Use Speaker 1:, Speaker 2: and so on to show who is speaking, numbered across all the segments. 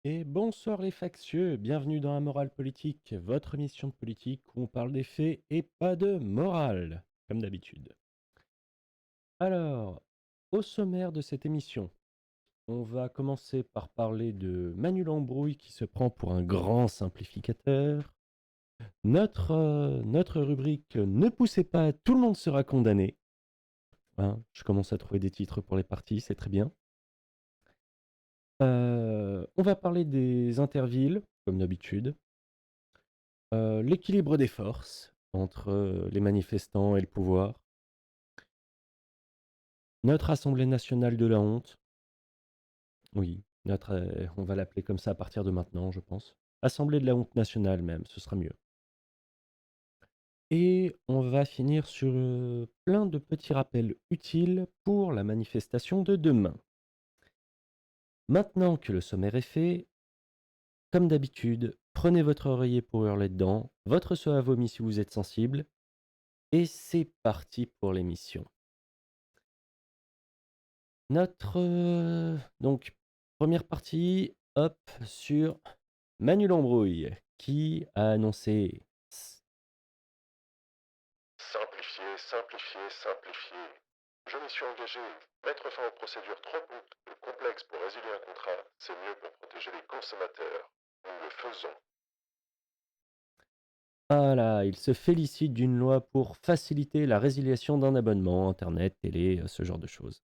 Speaker 1: Et bonsoir les factieux, bienvenue dans la morale politique, votre émission de politique où on parle des faits et pas de morale, comme d'habitude. Alors, au sommaire de cette émission, on va commencer par parler de Manu Lambrouille qui se prend pour un grand simplificateur. Notre rubrique Ne poussez pas, tout le monde sera condamné. Hein, je commence à trouver des titres pour les parties, c'est très bien. On va parler des intervilles, comme d'habitude. L'équilibre des forces entre les manifestants et le pouvoir. Notre Assemblée nationale de la honte. Oui, on va l'appeler comme ça à partir de maintenant, je pense. Assemblée de la honte nationale même, ce sera mieux. Et on va finir sur plein de petits rappels utiles pour la manifestation de demain. Maintenant que le sommaire est fait, comme d'habitude, prenez votre oreiller pour hurler dedans, votre seau à vomi si vous êtes sensible, et c'est parti pour l'émission. Donc, première partie, hop, sur Manu Lambrouille, qui a annoncé.
Speaker 2: Simplifier, simplifier, simplifier. Je m'y suis engagé. Mettre fin aux procédures trop complexes pour résilier un contrat, c'est mieux pour protéger les consommateurs. Nous le faisons.
Speaker 1: Voilà, il se félicite d'une loi pour faciliter la résiliation d'un abonnement, internet, télé, ce genre de choses.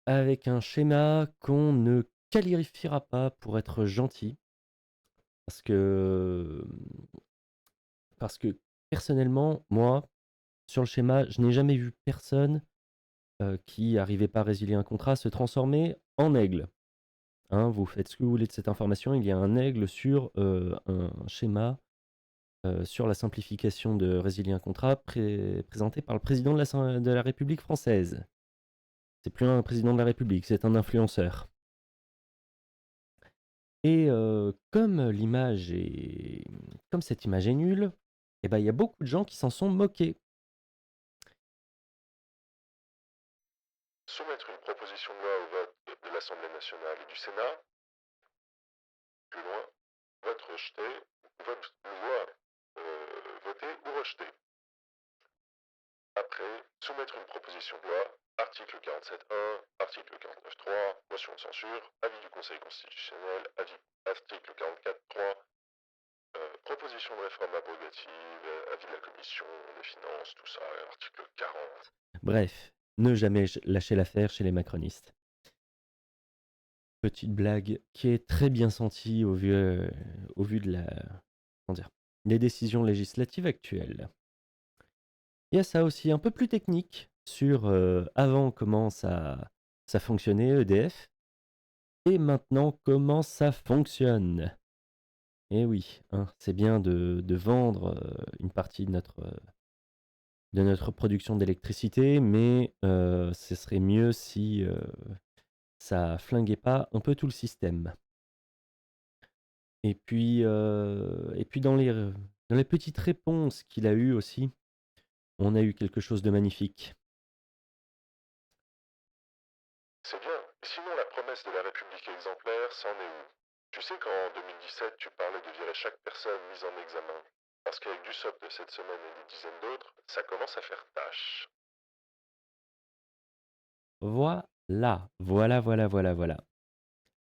Speaker 1: Avec un schéma qu'on ne qualifiera pas pour être gentil, parce que, parce que personnellement, moi, sur le schéma, je n'ai jamais vu personne qui n'arrivait pas à résilier un contrat se transformer en aigle. Hein, vous faites ce que vous voulez de cette information, il y a un aigle sur un schéma sur la simplification de résilier un contrat présenté par le président de la République française. C'est plus un président de la République, c'est un influenceur. Et comme cette image est nulle, eh ben, il y a beaucoup de gens qui s'en sont moqués.
Speaker 2: Soumettre une proposition de loi au vote de l'Assemblée nationale et du Sénat. Plus loin, vote rejeté, vote loi votée ou rejetée. Après, soumettre une proposition de loi, article 47.1, article 49.3, motion de censure, avis du Conseil constitutionnel, article 44.3, proposition de réforme abrogative, avis de la commission des finances, tout ça, article 40.
Speaker 1: Bref, ne jamais lâcher l'affaire chez les macronistes. Petite blague qui est très bien sentie au vu de des décisions législatives actuelles. Il y a ça aussi un peu plus technique sur avant comment ça fonctionnait EDF et maintenant comment ça fonctionne. Et oui, hein, c'est bien de vendre une partie de notre production d'électricité, mais ce serait mieux si ça flinguait pas un peu tout le système. Et puis dans les petites réponses qu'il a eues aussi, on a eu quelque chose de magnifique.
Speaker 2: C'est bien. Sinon, la promesse de la République exemplaire, c'en est où? Tu sais qu'en 2017, tu parlais de virer chaque personne mise en examen. Parce qu'avec du SOP de cette semaine et des dizaines d'autres, ça commence à faire tâche.
Speaker 1: Voilà.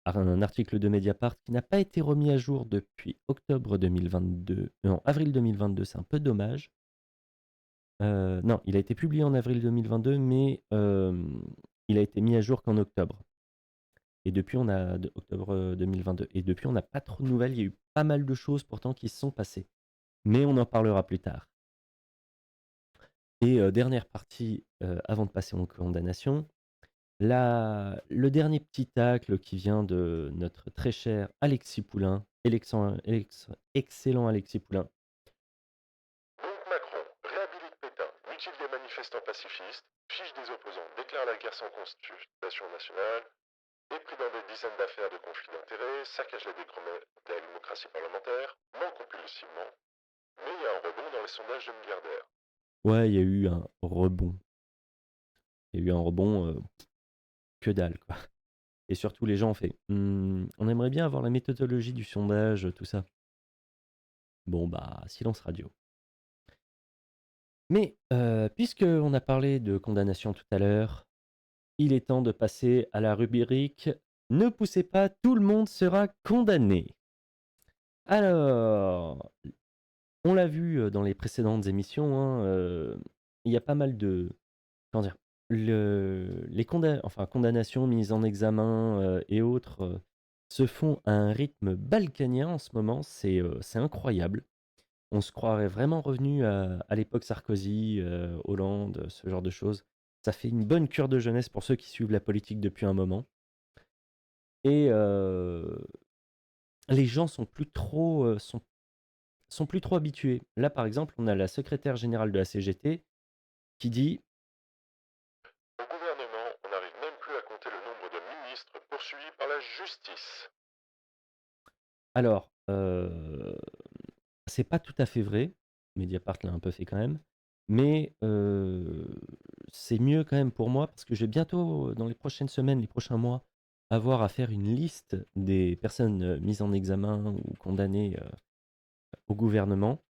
Speaker 1: Un article de Mediapart qui n'a pas été remis à jour depuis octobre 2022. Non, avril 2022, c'est un peu dommage. Non, il a été publié en avril 2022, mais il a été mis à jour qu'en octobre. Et depuis, octobre 2022. Et depuis, on n'a pas trop de nouvelles. Il y a eu pas mal de choses pourtant qui se sont passées. Mais on en parlera plus tard. Et dernière partie, avant de passer aux condamnations, le dernier petit tacle qui vient de notre très cher Alexis Poulain, excellent Alexis Poulain.
Speaker 2: Donc Macron réhabilite Pétain, mutile des manifestants pacifistes, fiche des opposants, déclare la guerre sans consultation nationale, est pris dans des dizaines d'affaires de conflits d'intérêts, saccage la démocratie parlementaire, ment compulsivement, mais il y a un rebond dans les sondages de milliardaires.
Speaker 1: Ouais, il y a eu un rebond. Il y a eu un rebond, que dalle, quoi. Et surtout, les gens ont fait on aimerait bien avoir la méthodologie du sondage, tout ça. Bon, bah, silence radio. Mais puisqu'on a parlé de condamnation tout à l'heure, il est temps de passer à la rubrique ne poussez pas, tout le monde sera condamné. Alors, on l'a vu dans les précédentes émissions, hein, il y a pas mal de. Comment dire les condamnations, mises en examen et autres se font à un rythme balkanien en ce moment, c'est incroyable. On se croirait vraiment revenu à l'époque Sarkozy, Hollande, ce genre de choses. Ça fait une bonne cure de jeunesse pour ceux qui suivent la politique depuis un moment. Et les gens sont plus trop habitués. Là, par exemple, on a la secrétaire générale de la CGT qui dit
Speaker 2: Au gouvernement, on n'arrive même plus à compter le nombre de ministres poursuivis par la justice.
Speaker 1: alors, c'est pas tout à fait vrai. Mediapart l'a un peu fait quand même. Mais c'est mieux quand même pour moi parce que je vais bientôt, dans les prochaines semaines, les prochains mois, avoir à faire une liste des personnes mises en examen ou condamnées au gouvernement.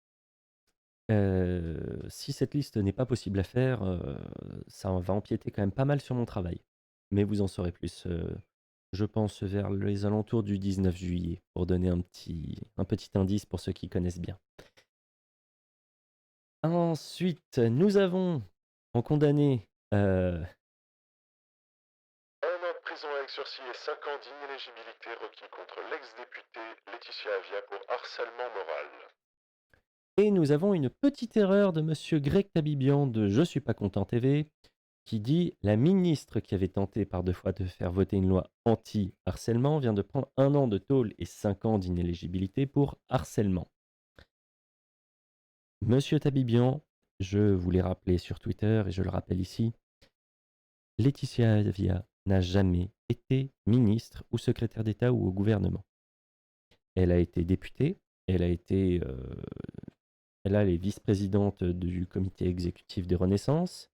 Speaker 1: Si cette liste n'est pas possible à faire, ça va empiéter quand même pas mal sur mon travail. Mais vous en saurez plus, je pense, vers les alentours du 19 juillet, pour donner un petit indice pour ceux qui connaissent bien. Ensuite, nous avons en condamné.
Speaker 2: 1 an de prison avec sursis et 5 ans d'inéligibilité requis contre l'ex-députée Laetitia Avia pour harcèlement moral.
Speaker 1: Et nous avons une petite erreur de monsieur Greg Tabibian de Je suis pas content TV qui dit la ministre qui avait tenté par 2 fois de faire voter une loi anti-harcèlement vient de prendre 1 an de tôle et 5 ans d'inéligibilité pour harcèlement. Monsieur Tabibian, je vous l'ai rappelé sur Twitter et je le rappelle ici, Laetitia Avia n'a jamais été ministre ou secrétaire d'État ou au gouvernement. Elle a été députée, elle est vice-présidente du comité exécutif de Renaissance,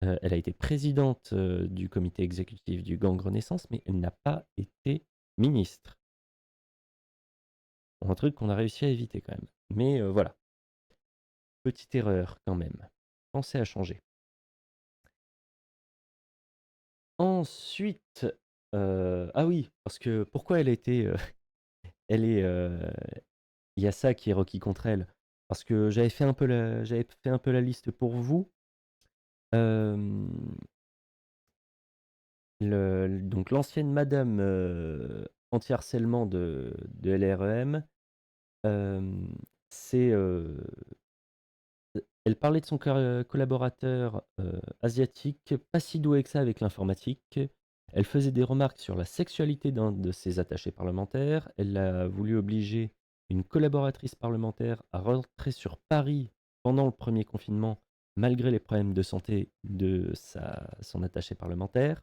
Speaker 1: elle a été présidente du comité exécutif du Gang Renaissance, mais elle n'a pas été ministre. Un truc qu'on a réussi à éviter quand même. Mais voilà, petite erreur quand même. Pensez à changer. Ensuite, ah oui, parce que pourquoi elle a été, elle est, il y a ça qui est requis contre elle. Parce que j'avais fait un peu la liste pour vous. Donc l'ancienne madame anti-harcèlement de LREM, c'est, elle parlait de son collaborateur asiatique, pas si doué que ça avec l'informatique. Elle faisait des remarques sur la sexualité d'un de ses attachés parlementaires. Elle a voulu obliger une collaboratrice parlementaire à rentrer sur Paris pendant le premier confinement, malgré les problèmes de santé de son attaché parlementaire.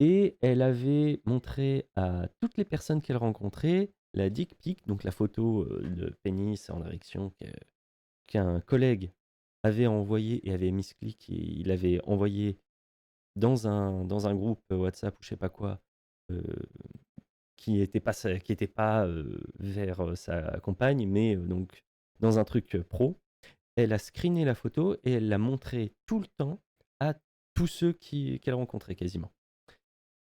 Speaker 1: Et elle avait montré à toutes les personnes qu'elle rencontrait la dick pic, donc la photo de pénis en érection qu'un collègue avait envoyé et avait mis ce clic et il avait envoyé dans un groupe WhatsApp ou je sais pas quoi, qui était pas, vers sa compagne, mais donc dans un truc pro. Elle a screené la photo et elle l'a montré tout le temps à tous ceux qu'elle rencontrait quasiment.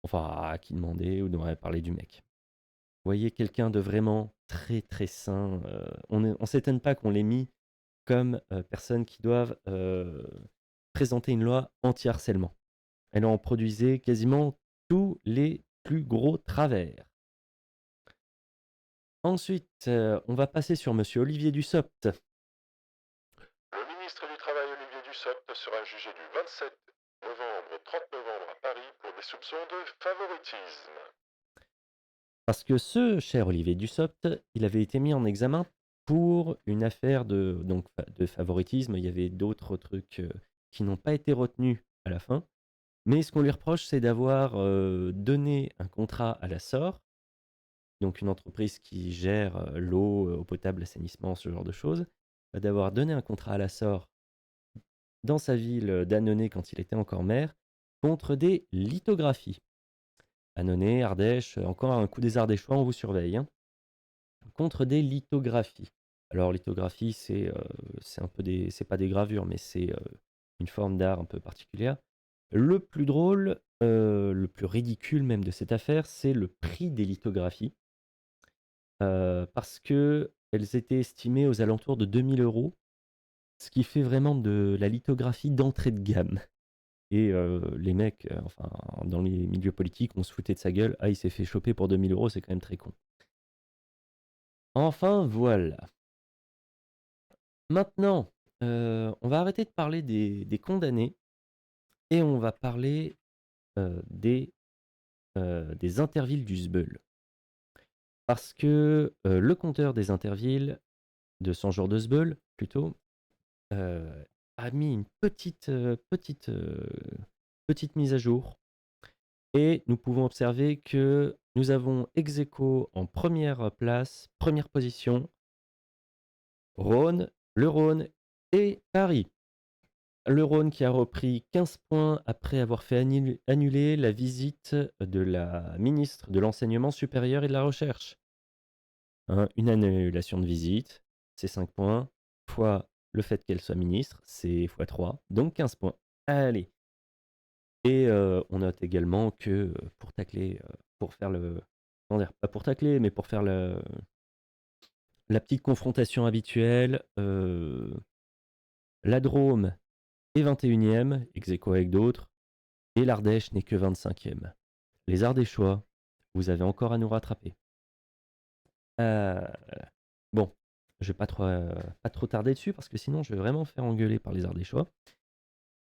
Speaker 1: Enfin, qui demandaient ou devraient parler du mec. Vous voyez, quelqu'un de vraiment très très sain. On s'étonne pas qu'on l'ait mis comme personnes qui doivent présenter une loi anti-harcèlement. Elle en produisait quasiment tous les plus gros travers. Ensuite, on va passer sur monsieur Olivier Dussopt.
Speaker 2: Le ministre du Travail Olivier Dussopt sera jugé du 27 novembre au 30 novembre à Paris pour des soupçons de favoritisme.
Speaker 1: Parce que ce cher Olivier Dussopt, il avait été mis en examen pour une affaire de favoritisme. Il y avait d'autres trucs qui n'ont pas été retenus à la fin. Mais ce qu'on lui reproche, c'est d'avoir donné un contrat à la SOR, donc une entreprise qui gère l'eau, eau potable, assainissement, ce genre de choses, d'avoir donné un contrat à la SOR dans sa ville d'Annonay quand il était encore maire, contre des lithographies. Annonay, Ardèche, encore un coup des Ardéchois, on vous surveille, hein. Contre des lithographies. Alors lithographie, c'est un peu c'est pas des gravures, mais c'est une forme d'art un peu particulière. Le plus drôle, le plus ridicule même de cette affaire, c'est le prix des lithographies, parce que elles étaient estimées aux alentours de 2 000 €, ce qui fait vraiment de la lithographie d'entrée de gamme. Et les mecs, enfin, dans les milieux politiques, on se foutait de sa gueule. Ah, il s'est fait choper pour 2 000 €, c'est quand même très con. Enfin, voilà. Maintenant, on va arrêter de parler des condamnés et on va parler des intervilles du Sbeul. Parce que le compteur des intervilles, de 100 jours de Sbeul, plutôt, a mis une petite mise à jour. Et nous pouvons observer que nous avons ex aequo en première place, première position, Rhône, le Rhône et Paris. Le Rhône qui a repris 15 points après avoir fait annuler la visite de la ministre de l'Enseignement supérieur et de la Recherche. Hein, une annulation de visite, c'est 5 points, fois le fait qu'elle soit ministre, c'est fois 3, donc 15 points. Allez. Et on note également que pour tacler, pour faire le... Comment dire, pas pour tacler, mais pour faire la petite confrontation habituelle, la Drôme est 21e, ex aequo avec d'autres, et l'Ardèche n'est que 25e. Les Ardéchois, vous avez encore à nous rattraper. Euh, bon, je vais pas trop tarder dessus, parce que sinon je vais vraiment me faire engueuler par les Ardéchois.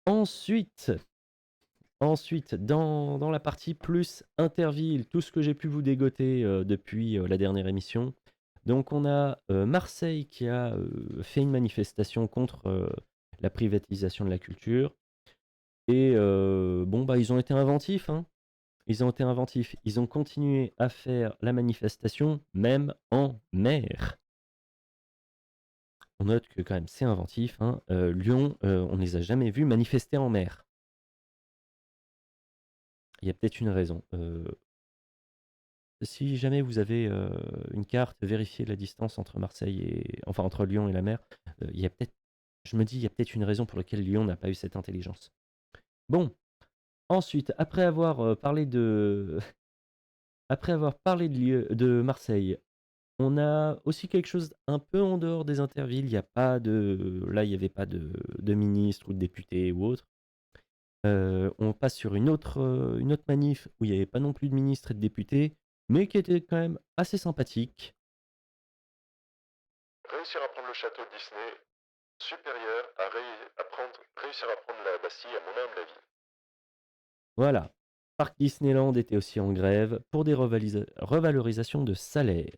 Speaker 1: Ensuite, dans la partie plus interville, tout ce que j'ai pu vous dégoter depuis la dernière émission. Donc on a Marseille qui a fait une manifestation contre la privatisation de la culture. Et bon, bah ils ont été inventifs, hein. Ils ont été inventifs. Ils ont continué à faire la manifestation même en mer. On note que quand même c'est inventif, hein. Lyon, on ne les a jamais vus manifester en mer. Il y a peut-être une raison. Si jamais vous avez une carte, vérifiez la distance entre Marseille et... Enfin, entre Lyon et la mer. Il y a peut-être... Je me dis, il y a peut-être une raison pour laquelle Lyon n'a pas eu cette intelligence. Bon, ensuite, après avoir parlé de... après avoir parlé de Marseille, on a aussi quelque chose un peu en dehors des intervilles. Il y a pas de... Là, il n'y avait pas de ministre ou de député ou autre. On passe sur une autre manif où il n'y avait pas non plus de ministre et de député, mais qui était quand même assez sympathique.
Speaker 2: Réussir à prendre le château de Disney, supérieur à réussir à prendre la Bastille, à mon humble avis.
Speaker 1: Voilà. Parc Disneyland était aussi en grève pour des revalorisations de salaire.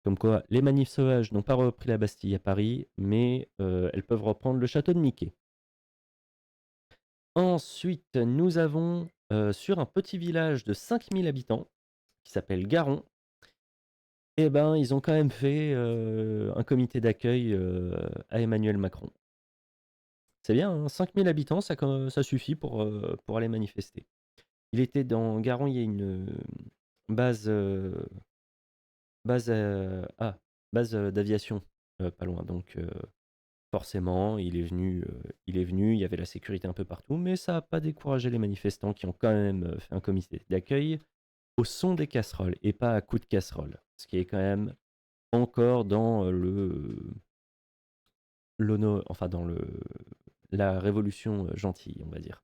Speaker 1: Comme quoi, les manifs sauvages n'ont pas repris la Bastille à Paris, mais elles peuvent reprendre le château de Mickey. Ensuite, nous avons sur un petit village de 5000 habitants, qui s'appelle Garon, eh ben, ils ont quand même fait un comité d'accueil à Emmanuel Macron. C'est bien, hein, 5000 habitants, ça suffit pour aller manifester. Il était dans Garon, il y a une base, base, base d'aviation pas loin. Donc forcément, il est venu, il y avait la sécurité un peu partout, mais ça n'a pas découragé les manifestants qui ont quand même fait un comité d'accueil au son des casseroles et pas à coups de casserole. Ce qui est quand même encore dans enfin dans la révolution gentille, on va dire.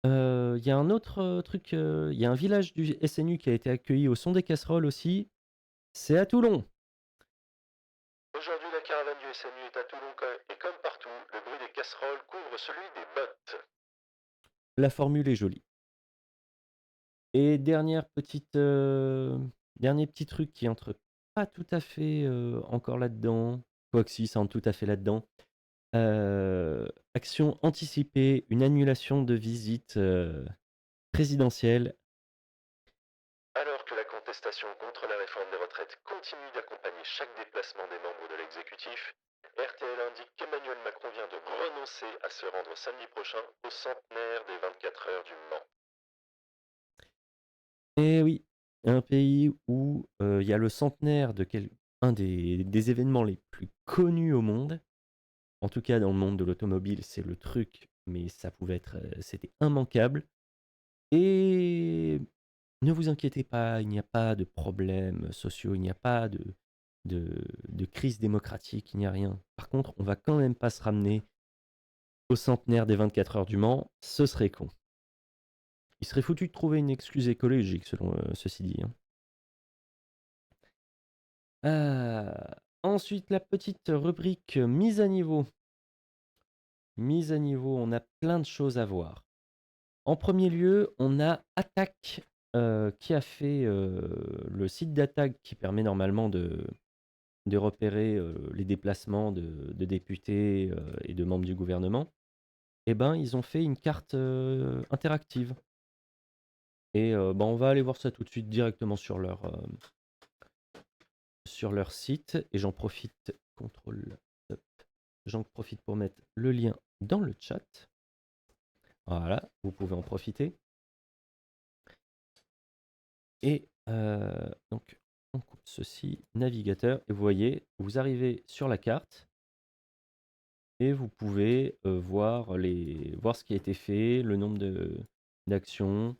Speaker 1: Il y a un autre truc, il y a un village du SNU qui a été accueilli au son des casseroles aussi, c'est à Toulon.
Speaker 2: Aujourd'hui, la caravane du SNU est à Toulon et comme partout, le bruit des casseroles couvre celui des bottes.
Speaker 1: La formule est jolie. Et dernier petit truc qui entre pas tout à fait encore là-dedans, quoique si, ça entre tout à fait là-dedans. Action anticipée, une annulation de visite présidentielle.
Speaker 2: Alors que la contestation contre la réforme des retraites continue d'accompagner chaque déplacement des membres de l'exécutif, RTL indique qu'Emmanuel Macron vient de renoncer à se rendre samedi prochain au centenaire des 24 heures du Mans.
Speaker 1: Et oui, un pays où il y a le centenaire de un des événements les plus connus au monde. En tout cas, dans le monde de l'automobile, c'est le truc, mais ça pouvait être, c'était immanquable. Et ne vous inquiétez pas, il n'y a pas de problèmes sociaux, il n'y a pas de crise démocratique, il n'y a rien. Par contre, on va quand même pas se ramener au centenaire des 24 heures du Mans, ce serait con. Il serait foutu de trouver une excuse écologique, selon ceci dit, hein. Ensuite, la petite rubrique mise à niveau. Mise à niveau, on a plein de choses à voir. En premier lieu, on a Attaque qui a fait le site d'attaque qui permet normalement de repérer les déplacements de députés et de membres du gouvernement. Eh ben, ils ont fait une carte interactive. Et ben, on va aller voir ça tout de suite directement sur leur site. Et j'en profite, contrôle, hop, j'en profite pour mettre le lien dans le chat. Voilà, vous pouvez en profiter. Et donc, on coupe ceci, navigateur, et vous voyez, vous arrivez sur la carte et vous pouvez voir ce qui a été fait, le nombre d'actions,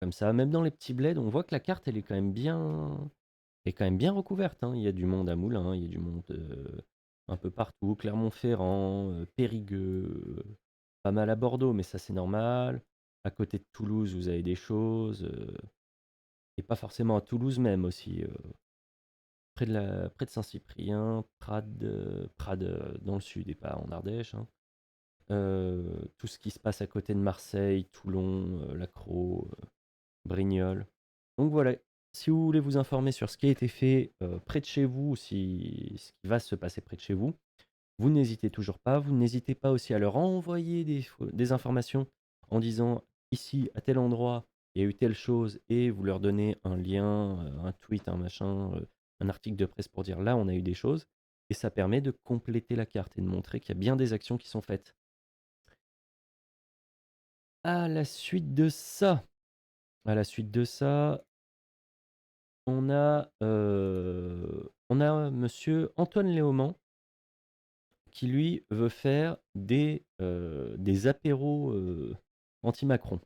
Speaker 1: comme ça. Même dans les petits bleds, on voit que la carte, elle est quand même bien recouverte, hein. Il y a du monde à Moulins, il y a du monde un peu partout, Clermont-Ferrand, Périgueux, pas mal à Bordeaux, mais ça c'est normal. À côté de Toulouse, vous avez des choses, et pas forcément à Toulouse même aussi. Près de Saint-Cyprien, Prades dans le sud et pas en Ardèche, hein. Tout ce qui se passe à côté de Marseille, Toulon, Lacroix, Brignoles. Donc voilà, si vous voulez vous informer sur ce qui a été fait près de chez vous, ce qui va se passer près de chez vous, vous n'hésitez toujours pas. Vous n'hésitez pas aussi à leur envoyer des informations en disant ici, à tel endroit, il y a eu telle chose, et vous leur donnez un lien, un tweet, un machin, un article de presse pour dire là, on a eu des choses. Et ça permet de compléter la carte et de montrer qu'il y a bien des actions qui sont faites. À la suite de ça, à la suite de ça, on a monsieur Antoine Léaumont qui lui veut faire des apéros anti-Macron.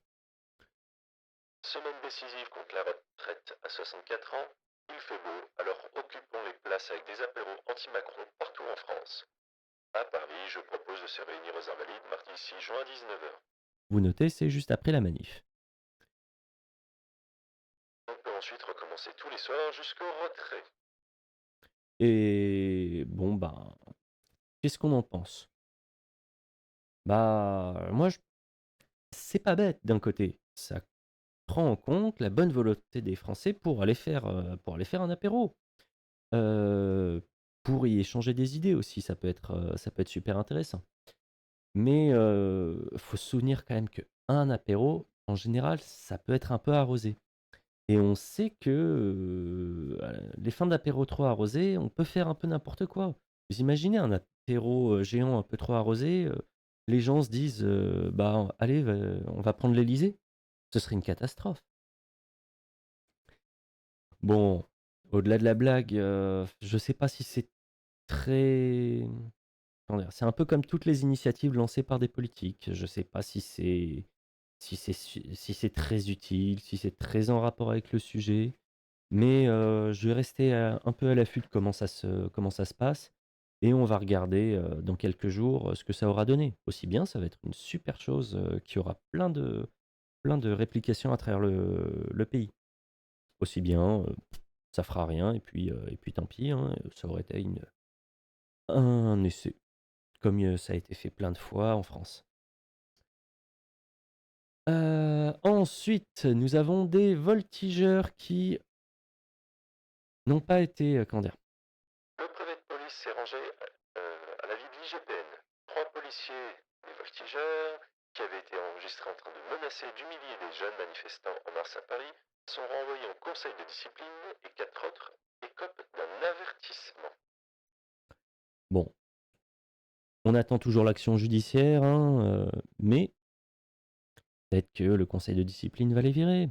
Speaker 2: Semaine décisive contre la retraite à 64 ans, il fait beau, alors occupons les places avec des apéros anti-Macron partout en France. À Paris, je propose de se réunir aux Invalides mardi 6 juin à 19h.
Speaker 1: Vous notez, c'est juste après la manif.
Speaker 2: On peut ensuite recommencer tous les soirs jusqu'au retrait.
Speaker 1: Et bon, ben, qu'est-ce qu'on en pense? Bah, moi, c'est pas bête d'un côté. Ça prend en compte la bonne volonté des Français pour aller faire un apéro. Euh, pour y échanger des idées aussi, ça peut être super intéressant. Mais faut se souvenir quand même qu'un apéro, en général, ça peut être un peu arrosé. Et on sait que les fins d'apéro trop arrosées, on peut faire un peu n'importe quoi. Vous imaginez un apéro géant un peu trop arrosé, les gens se disent bah allez, on va prendre l'Elysée. Ce serait une catastrophe. Bon, au-delà de la blague, je sais pas si c'est très. Comment dire, c'est un peu comme toutes les initiatives lancées par des politiques. Je sais pas si c'est très utile, si c'est très en rapport avec le sujet. Mais je vais rester un peu à l'affût de comment ça se passe. Et on va regarder dans quelques jours ce que ça aura donné. Aussi bien, ça va être une super chose qui aura plein de réplications à travers le pays. Aussi bien, ça fera rien et puis tant pis, hein, ça aurait été un essai, comme ça a été fait plein de fois en France. Ensuite, nous avons des voltigeurs qui n'ont pas été, comment dire,
Speaker 2: Le préfet de police s'est rangé à l'avis de l'IGPN. 3 policiers, des voltigeurs, qui avaient été enregistrés en train de menacer et d'humilier des jeunes manifestants en mars à Paris, sont renvoyés en conseil de discipline et 4 autres écopent d'un avertissement.
Speaker 1: bon, on attend toujours l'action judiciaire, hein, mais peut-être que le conseil de discipline va les virer.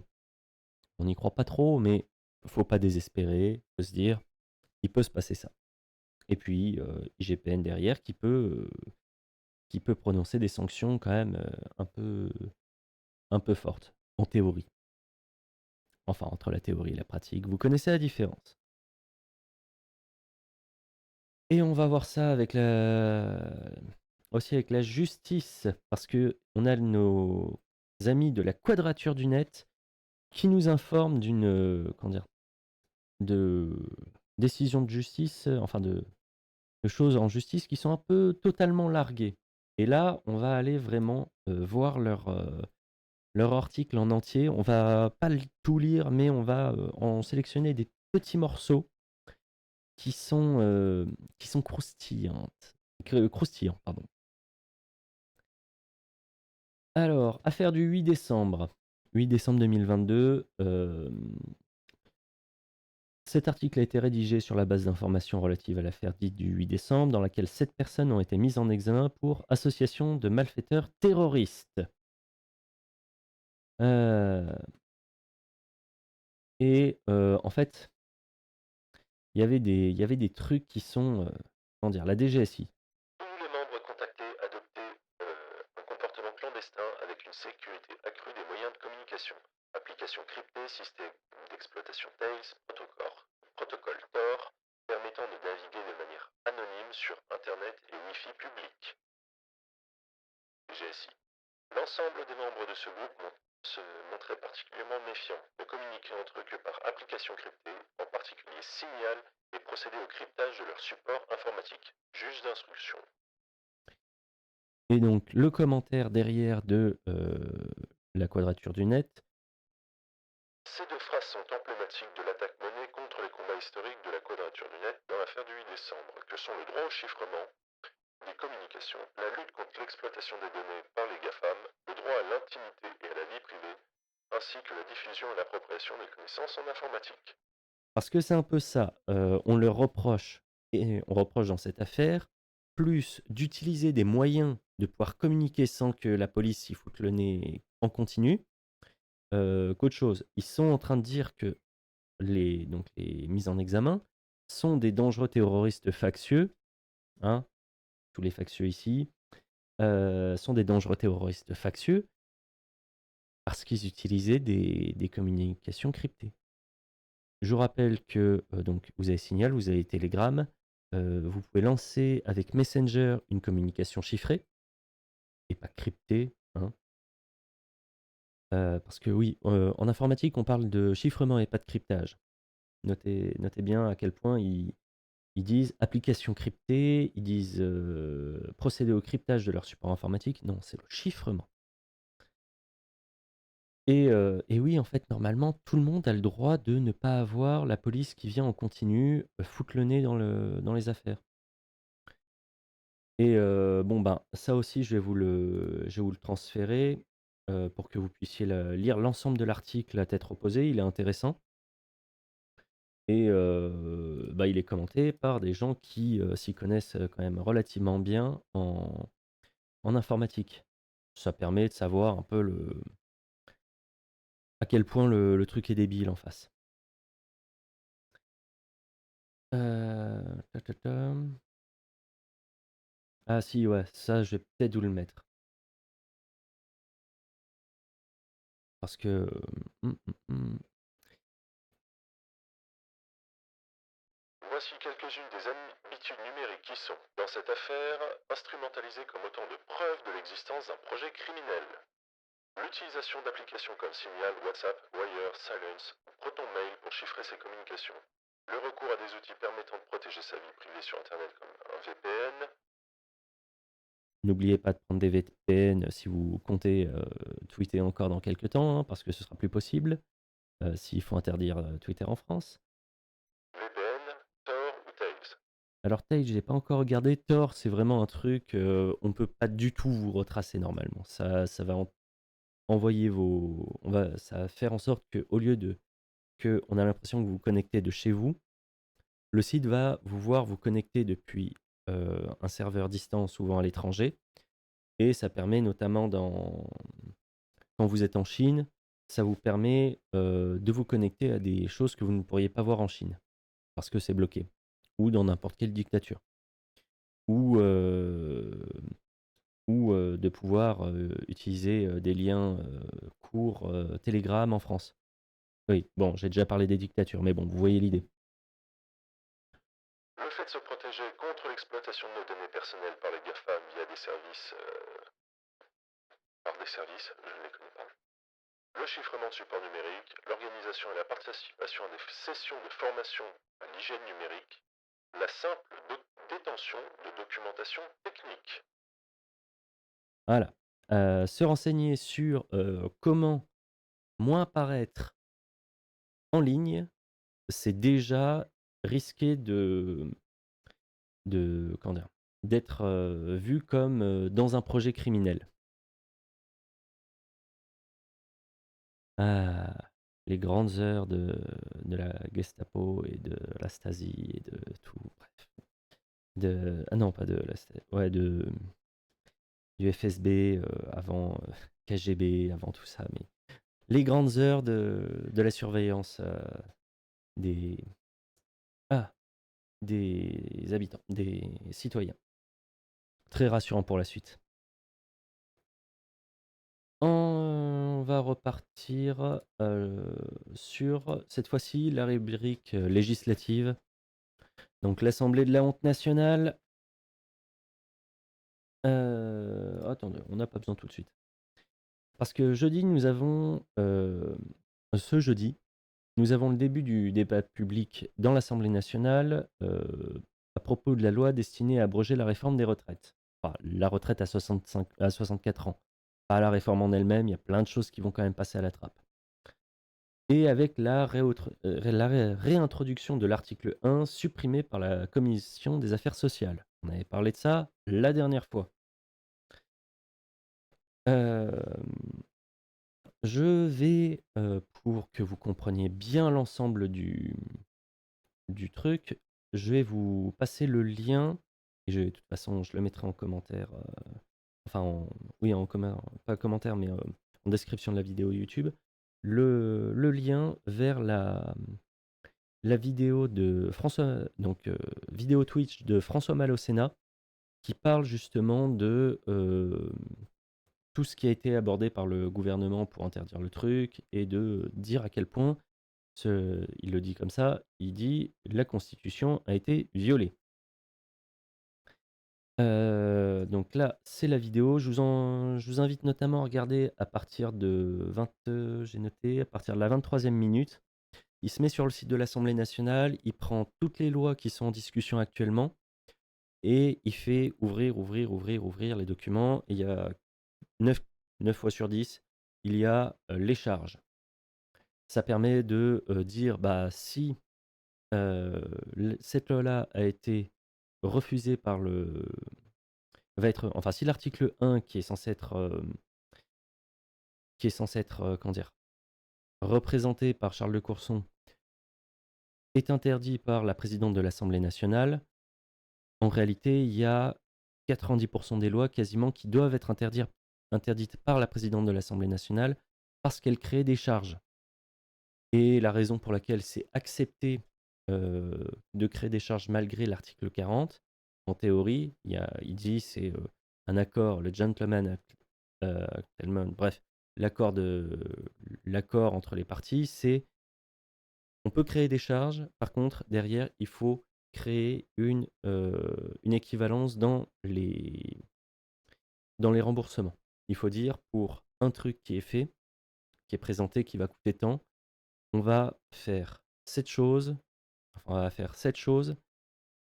Speaker 1: On n'y croit pas trop, mais faut pas désespérer. Faut se dire, il peut se passer ça. Et puis IGPN derrière qui peut prononcer des sanctions quand même un peu fortes, en théorie. Enfin, entre la théorie et la pratique, vous connaissez la différence. Et on va voir ça aussi avec la justice, parce que on a nos amis de la Quadrature du Net qui nous informent d'une comment dire, de décisions de justice, enfin de choses en justice qui sont un peu totalement larguées. Et là, on va aller vraiment voir leur article en entier. On va pas tout lire, mais on va en sélectionner des petits morceaux qui sont, euh, qui sont croustillants, pardon. Alors, affaire du 8 décembre. 8 décembre 2022. Cet article a été rédigé sur la base d'informations relatives à l'affaire dite du 8 décembre, dans laquelle 7 personnes ont été mises en examen pour association de malfaiteurs terroristes. Euh, en fait, il y avait des trucs qui sont, comment dire, la DGSI.
Speaker 2: Tous les membres contactés adoptaient un comportement clandestin avec une sécurité accrue des moyens de communication. Applications cryptées, système d'exploitation Tails, protocole Tor, permettant de naviguer de manière anonyme sur Internet et Wi-Fi public. GSI. L'ensemble des membres de ce groupe se montraient particulièrement méfiants, ne communiquaient entre eux que par application cryptée, en particulier Signal, et procédaient au cryptage de leur support informatique. Juge d'instruction.
Speaker 1: Et donc, le commentaire derrière de la Quadrature du Net.
Speaker 2: Ces deux phrases sont emblématiques de l'attaque menée contre les combats historiques de la Quadrature du Net dans l'affaire du 8 décembre, que sont le droit au chiffrement des communications, la lutte contre l'exploitation des données par les GAFAM, le droit à l'intimité et à la vie privée, ainsi que la diffusion et l'appropriation des connaissances en informatique.
Speaker 1: Parce que c'est un peu ça, on leur reproche, et on reproche dans cette affaire, plus d'utiliser des moyens de pouvoir communiquer sans que la police s'y foute le nez en continu, qu'autre chose. Ils sont en train de dire que donc les mises en examen sont des dangereux terroristes factieux, hein, tous les factieux ici, sont des dangereux terroristes factieux parce qu'ils utilisaient des communications cryptées. Je vous rappelle que donc vous avez Signal, vous avez Telegram, vous pouvez lancer avec Messenger une communication chiffrée et pas cryptée, hein. Parce que oui, en informatique, on parle de chiffrement et pas de cryptage. Notez bien à quel point ils disent application cryptée, ils disent procéder au cryptage de leur support informatique. Non, c'est le chiffrement. Et oui, en fait, normalement, tout le monde a le droit de ne pas avoir la police qui vient en continu foutre le nez dans les affaires. Et bon, ben, ça aussi, je vais vous le transférer pour que vous puissiez lire l'ensemble de l'article à tête reposée. Il est intéressant. Et bah, il est commenté par des gens qui s'y connaissent quand même relativement bien en informatique. Ça permet de savoir un peu à quel point le truc est débile en face. Ta, ta, ta. Ah si, ouais, ça, je vais peut-être vous le mettre. Parce que...
Speaker 2: Voici quelques-unes des habitudes numériques qui sont, dans cette affaire, instrumentalisées comme autant de preuves de l'existence d'un projet criminel. L'utilisation d'applications comme Signal, WhatsApp, Wire, Silence ou ProtonMail pour chiffrer ses communications. Le recours à des outils permettant de protéger sa vie privée sur Internet comme un VPN.
Speaker 1: N'oubliez pas de prendre des VPN si vous comptez tweeter encore dans quelques temps, hein, parce que ce sera plus possible, s'il faut interdire Twitter en France.
Speaker 2: VPN, Tor ou Tails.
Speaker 1: Alors Tails, j'ai pas encore regardé. Tor, c'est vraiment un truc, on peut pas du tout vous retracer normalement. Ça va envoyer ça va faire en sorte que au lieu de que on a l'impression que vous vous connectez de chez vous, le site va vous voir vous connecter depuis un serveur distant, souvent à l'étranger, et ça permet notamment quand vous êtes en Chine, ça vous permet de vous connecter à des choses que vous ne pourriez pas voir en Chine, parce que c'est bloqué, ou dans n'importe quelle dictature, ou, de pouvoir utiliser des liens courts Telegram en France. Oui, bon, j'ai déjà parlé des dictatures, mais bon, vous voyez l'idée.
Speaker 2: Le fait de se protéger contre l'exploitation de nos données personnelles par les GAFAM via des services, je ne les connais pas. Le chiffrement de supports numériques, l'organisation et la participation à des sessions de formation à l'hygiène numérique, la simple détention de documentation technique.
Speaker 1: Voilà. Se renseigner sur comment moins apparaître en ligne, c'est déjà risquer comment dire, d'être vu comme dans un projet criminel. Ah, les grandes heures de la Gestapo et de la Stasi et de tout, bref. Ah non, pas de la Stasi, ouais, du FSB avant KGB, avant tout ça, mais les grandes heures de la surveillance des, ah, des habitants, des citoyens. Très rassurant pour la suite. On va repartir sur, cette fois-ci, la rubrique législative. Donc l'Assemblée de la honte nationale. Attendez, on n'a pas besoin tout de suite. Parce que ce jeudi, nous avons le début du débat public dans l'Assemblée nationale à propos de la loi destinée à abroger la réforme des retraites. Enfin, la retraite à 64 ans. Pas la réforme en elle-même, il y a plein de choses qui vont quand même passer à la trappe. Et avec la réintroduction de l'article 1 supprimé par la Commission des affaires sociales. On avait parlé de ça la dernière fois. Euh, je vais, pour que vous compreniez bien l'ensemble du truc, je vais vous passer le lien, et de toute façon, je le mettrai en commentaire, oui, pas commentaire, mais en description de la vidéo YouTube, le lien vers la vidéo de François, donc vidéo Twitch de François Malocena, qui parle justement de tout ce qui a été abordé par le gouvernement pour interdire le truc et de dire à quel point, il le dit comme ça, il dit la Constitution a été violée. Donc là, c'est la vidéo. Je vous invite notamment à regarder à partir de j'ai noté, à partir de la 23e minute. Il se met sur le site de l'Assemblée nationale, il prend toutes les lois qui sont en discussion actuellement et il fait ouvrir les documents. Et il y a 9 fois sur 10, il y a les charges. Ça permet de dire, bah, si cette loi-là a été refusée par si l'article 1 qui est censé être, comment dire, représenté par Charles de Courson est interdit par la présidente de l'Assemblée nationale, en réalité, il y a 90% des lois quasiment qui doivent être interdites par la présidente de l'Assemblée nationale parce qu'elles créent des charges. Et la raison pour laquelle c'est accepté de créer des charges malgré l'article 40, en théorie, il dit c'est un accord, le bref, l'accord entre les parties, c'est on peut créer des charges, par contre, derrière, il faut créer une équivalence dans les remboursements. Il faut dire, pour un truc qui est fait, qui est présenté, qui va coûter tant, on va faire cette chose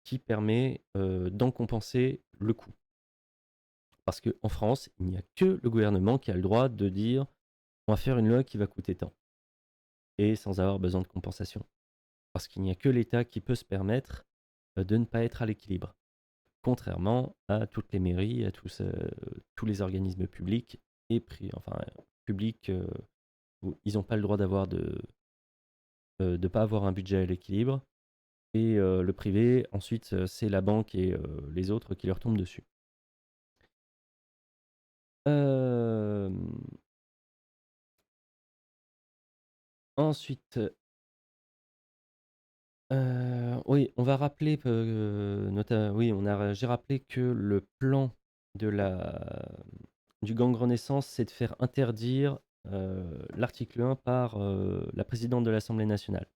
Speaker 1: qui permet d'en compenser le coût. Parce qu'en France, il n'y a que le gouvernement qui a le droit de dire on va faire une loi qui va coûter tant, et sans avoir besoin de compensation. Parce qu'il n'y a que l'État qui peut se permettre de ne pas être à l'équilibre. Contrairement à toutes les mairies, à tous les organismes publics et publics où ils n'ont pas le droit d'avoir de pas avoir un budget à l'équilibre. Et le privé, ensuite, c'est la banque et les autres qui leur tombent dessus. Ensuite, oui, on va rappeler, oui, j'ai rappelé que le plan de du gang Renaissance, c'est de faire interdire, l'article 1 par, la présidente de l'Assemblée nationale.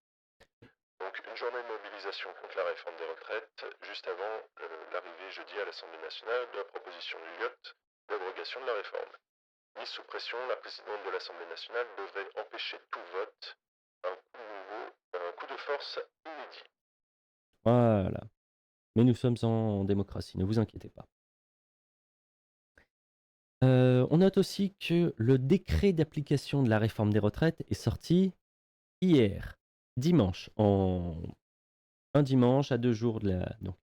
Speaker 2: Donc une journée de mobilisation contre la réforme des retraites, juste avant l'arrivée jeudi à l'Assemblée nationale de la proposition du Lyotte d'abrogation de la réforme. Mise sous pression, la présidente de l'Assemblée nationale devrait empêcher tout vote, un coup de force inédit.
Speaker 1: Voilà. Mais nous sommes en démocratie, ne vous inquiétez pas. On note aussi que le décret d'application de la réforme des retraites est sorti hier, dimanche, un dimanche à 2 jours de la donc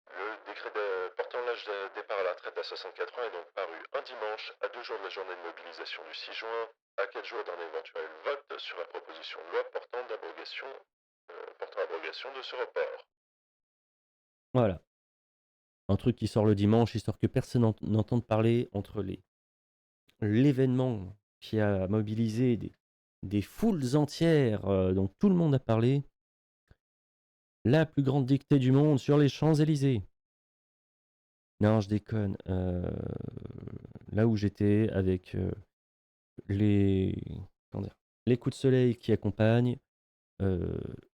Speaker 2: Le décret portant l'âge de départ à la retraite à 64 ans est donc paru un dimanche à 2 jours de la journée de mobilisation du 6 juin, à 4 jours d'un éventuel vote sur la proposition de loi portant abrogation de ce report.
Speaker 1: voilà. Un truc qui sort le dimanche, histoire que personne n'entende parler entre l'événement qui a mobilisé des foules entières, dont tout le monde a parlé. La plus grande dictée du monde sur les Champs-Élysées. Non, je déconne. Là où j'étais avec, les comment dire? Les coups de soleil qui accompagnent, heu,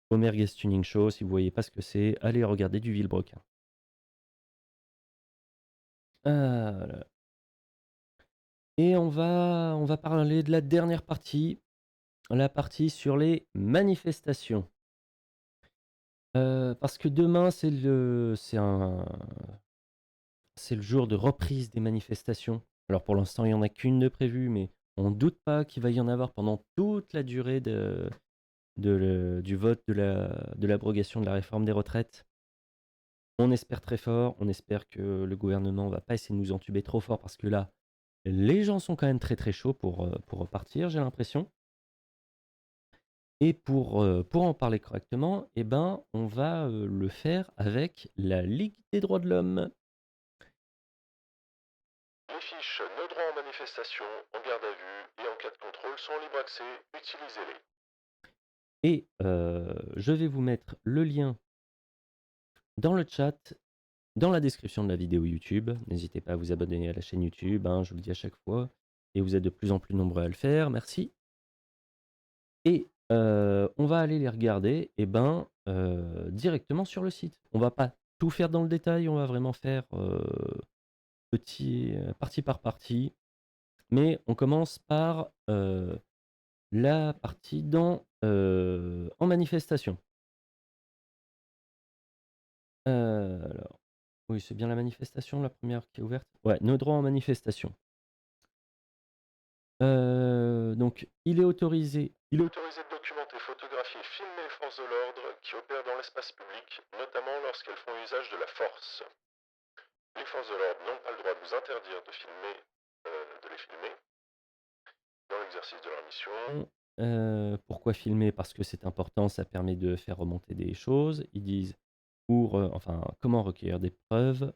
Speaker 1: au Merguez Tuning Show, si vous voyez pas ce que c'est, allez regarder du Villebrequin. Ah là. Et on va parler de la dernière partie, la partie sur les manifestations. Parce que demain, c'est le jour de reprise des manifestations. Alors pour l'instant, il y en a qu'une de prévue, mais on ne doute pas qu'il va y en avoir pendant toute la durée du vote de l'abrogation de la réforme des retraites. On espère très fort, on espère que le gouvernement va pas essayer de nous entuber trop fort parce que là, les gens sont quand même très très chauds pour repartir, j'ai l'impression. Et pour en parler correctement, eh ben, on va le faire avec la Ligue des droits de l'homme.
Speaker 2: Les fiches Nos droits en manifestation, en garde à vue et en cas de contrôle sont en libre accès, utilisez-les.
Speaker 1: Et je vais vous mettre le lien dans le chat, dans la description de la vidéo YouTube. N'hésitez pas à vous abonner à la chaîne YouTube, hein, je vous le dis à chaque fois. Et vous êtes de plus en plus nombreux à le faire, merci. Et on va aller les regarder eh ben, directement sur le site. On va pas tout faire dans le détail, on va vraiment faire partie par partie. Mais on commence par la partie en manifestation. Alors, oui, c'est bien la manifestation, la première qui est ouverte? Ouais, nos droits en manifestation. Donc,
Speaker 2: Il est autorisé de documenter, photographier, filmer les forces de l'ordre qui opèrent dans l'espace public, notamment lorsqu'elles font usage de la force. Les forces de l'ordre n'ont pas le droit de vous interdire de les filmer dans l'exercice de leur mission.
Speaker 1: Pourquoi filmer? Parce que c'est important, ça permet de faire remonter des choses. Ils disent enfin, comment recueillir des preuves,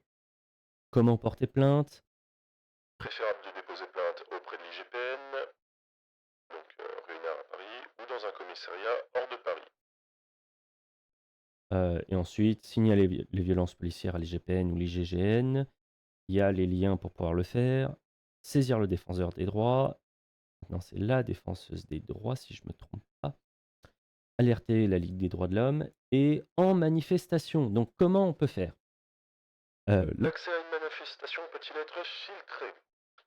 Speaker 1: comment porter plainte.
Speaker 2: Préférable de déposer plainte auprès de l'IGPN, donc rue Nard à Paris, ou dans un commissariat hors de Paris.
Speaker 1: Et ensuite, signaler les violences policières à l'IGPN ou l'IGGN. Il y a les liens pour pouvoir le faire. Saisir le défenseur des droits. Maintenant, c'est la défenseuse des droits, si je ne me trompe pas. Alerter la Ligue des droits de l'homme. Et en manifestation. Donc, comment on peut faire?
Speaker 2: L'accès à une manifestation peut-il être filtré?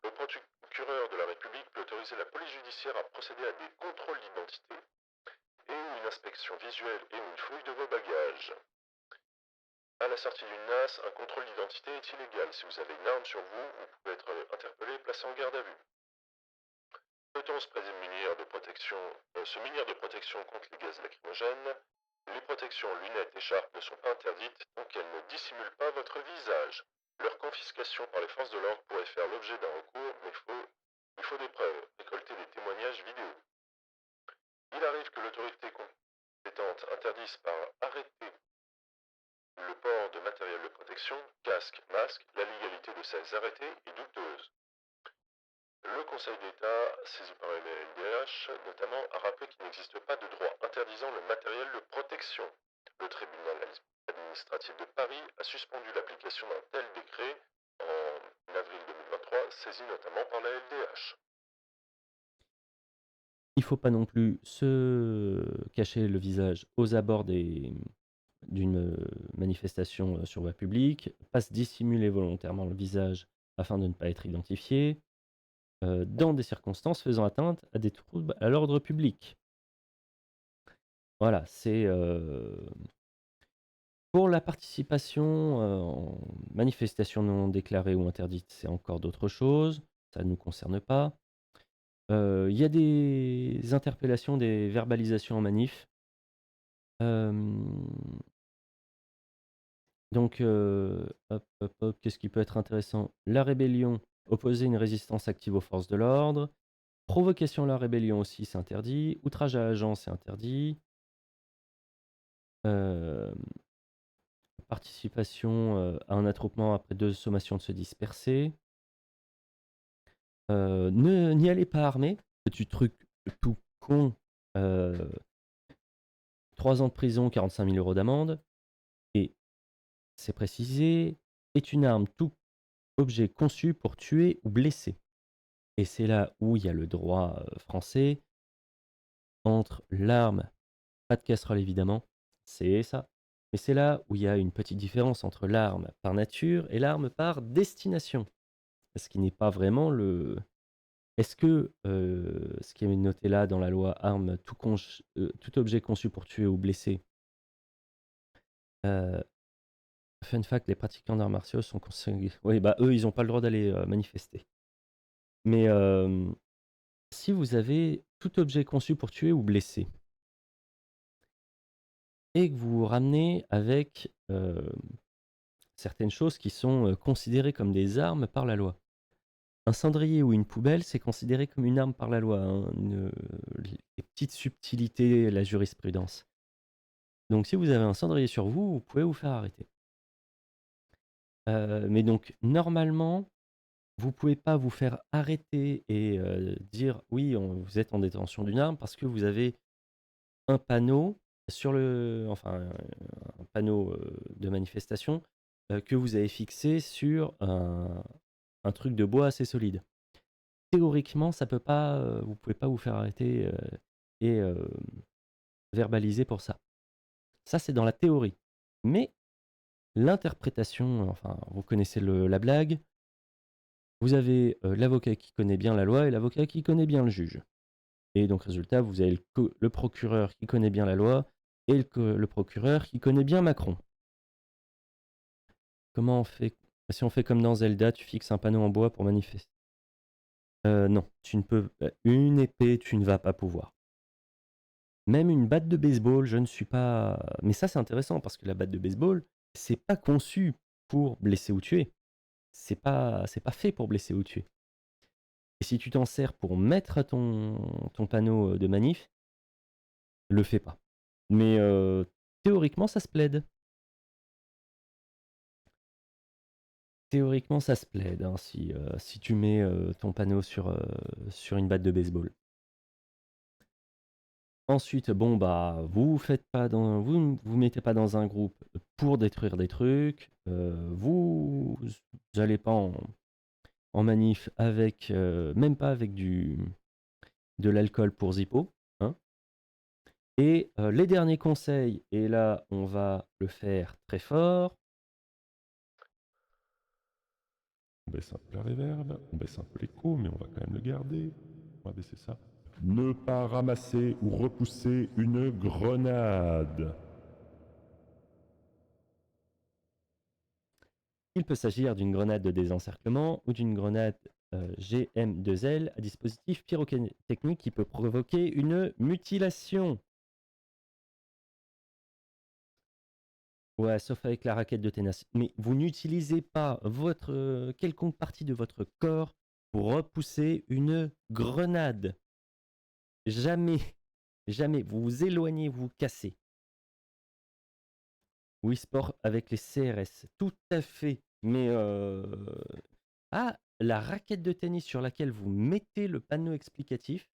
Speaker 2: Le procureur de la République peut autoriser la police judiciaire à procéder à des contrôles d'identité et une inspection visuelle et une fouille de vos bagages. À la sortie d'une NAS, un contrôle d'identité est illégal. Si vous avez une arme sur vous, vous pouvez être interpellé et placé en garde à vue. Peut-on se munir de protection contre les gaz lacrymogènes? Les protections lunettes, écharpes ne sont pas interdites tant qu'elles ne dissimulent pas votre visage. Leur confiscation par les forces de l'ordre pourrait faire l'objet d'un recours, mais il faut des preuves, récolter des témoignages vidéo. Il arrive que l'autorité compétente interdise par arrêté le port de matériel de protection, casque, masque. La légalité de ces arrêtés est douteuse. Le Conseil d'État, saisi par la LDH, notamment, a rappelé qu'il n'existe pas de droit interdisant le matériel de protection. Le tribunal administratif de Paris a suspendu l'application d'un tel décret en avril 2023, saisi notamment par la LDH.
Speaker 1: Il ne faut pas non plus se cacher le visage aux abords d'une manifestation sur voie publique, pas se dissimuler volontairement le visage afin de ne pas être identifié, dans des circonstances faisant atteinte à des troubles à l'ordre public. Voilà, c'est pour la participation en manifestation non déclarée ou interdite, c'est encore d'autres choses, ça ne nous concerne pas. Il y a des interpellations, des verbalisations en manif. Donc, hop, qu'est-ce qui peut être intéressant? La rébellion, opposer une résistance active aux forces de l'ordre. Provocation à la rébellion aussi, c'est interdit. Outrage à agent, c'est interdit. Hem, Participation, à un attroupement après 2 sommations de se disperser. N'y allez pas armé, petit truc tout con, heu, 3 ans de prison, 45 000 € d'amende et c'est précisé, est une arme tout objet conçu pour tuer ou blesser. Et c'est là où il y a le droit français entre l'arme, pas de casserole évidemment, c'est ça. Mais c'est là où il y a une petite différence entre l'arme par nature et l'arme par destination. Ce qui n'est pas vraiment le. Est-ce que ce qui est noté là dans la loi arme, tout objet conçu pour tuer ou blesser, euh, fun fact, les pratiquants d'arts martiaux sont considérés. Oui, bah eux, ils n'ont pas le droit d'aller manifester. Mais si vous avez tout objet conçu pour tuer ou blesser, et que vous vous ramenez avec certaines choses qui sont considérées comme des armes par la loi. Un cendrier ou une poubelle, c'est considéré comme une arme par la loi, hein, les petites subtilités, la jurisprudence. Donc si vous avez un cendrier sur vous, vous pouvez vous faire arrêter. Mais donc normalement, vous pouvez pas vous faire arrêter et dire oui, vous êtes en détention d'une arme parce que vous avez un panneau sur un panneau de manifestation que vous avez fixé sur un truc de bois assez solide. Théoriquement, ça peut pas, vous pouvez pas vous faire arrêter et verbaliser pour ça. Ça, c'est dans la théorie. Mais l'interprétation, enfin, vous connaissez la blague. Vous avez l'avocat qui connaît bien la loi et l'avocat qui connaît bien le juge. Et donc, résultat, vous avez le procureur qui connaît bien la loi et le procureur qui connaît bien Macron. Comment on fait? Si on fait comme dans Zelda, tu fixes un panneau en bois pour manifester. Non, tu ne peux. Une épée, tu ne vas pas pouvoir. Même une batte de baseball, je ne suis pas. Mais ça, c'est intéressant parce que la batte de baseball, c'est pas conçu pour blesser ou tuer. C'est pas fait pour blesser ou tuer. Et si tu t'en sers pour mettre ton panneau de manif, le fais pas. Mais théoriquement, ça se plaide. Théoriquement, ça se plaide hein, si tu mets ton panneau sur une batte de baseball. Ensuite, bon bah, vous mettez pas dans un groupe pour détruire des trucs. Vous allez pas en manif avec, même pas avec de l'alcool pour Zippo, hein. Et les derniers conseils, et là, on va le faire très fort.
Speaker 2: On baisse un peu la réverb, on baisse un peu l'écho, mais on va quand même le garder. On va baisser ça. Ne pas ramasser ou repousser une grenade.
Speaker 1: Il peut s'agir d'une grenade de désencerclement ou d'une grenade GM2L à dispositif pyrotechnique qui peut provoquer une mutilation. Ouais, sauf avec la raquette de tennis. Mais vous n'utilisez pas votre quelconque partie de votre corps pour repousser une grenade. Jamais, jamais. Vous vous éloignez, vous vous cassez. Oui, sport avec les CRS. Tout à fait. Mais ah, la raquette de tennis sur laquelle vous mettez le panneau explicatif,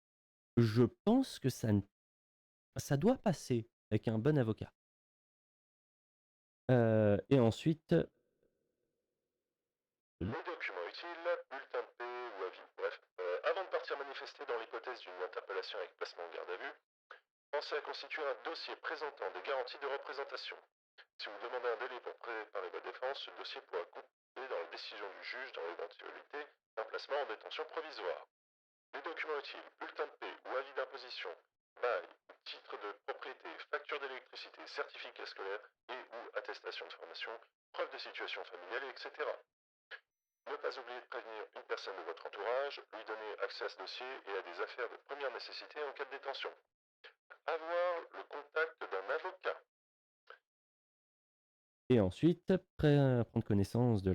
Speaker 1: je pense que ça doit passer avec un bon avocat. Et ensuite,
Speaker 2: Les documents utiles, bulletin de paie ou avis. Bref, avant de partir manifester dans l'hypothèse d'une interpellation avec placement en garde à vue, pensez à constituer un dossier présentant des garanties de représentation. Si vous demandez un délai pour préparer votre défense, ce dossier pourra compter dans la décision du juge dans l'éventualité d'un placement en détention provisoire. Les documents utiles, bulletin de paie ou avis d'imposition, bail, titre de propriété, facture d'électricité, certificat scolaire et ou attestation de formation, preuve de situation familiale, etc. Ne pas oublier de prévenir une personne de votre entourage, lui donner accès à ce dossier et à des affaires de première nécessité en cas de détention. Avoir le contact d'un avocat.
Speaker 1: Et ensuite, prendre connaissance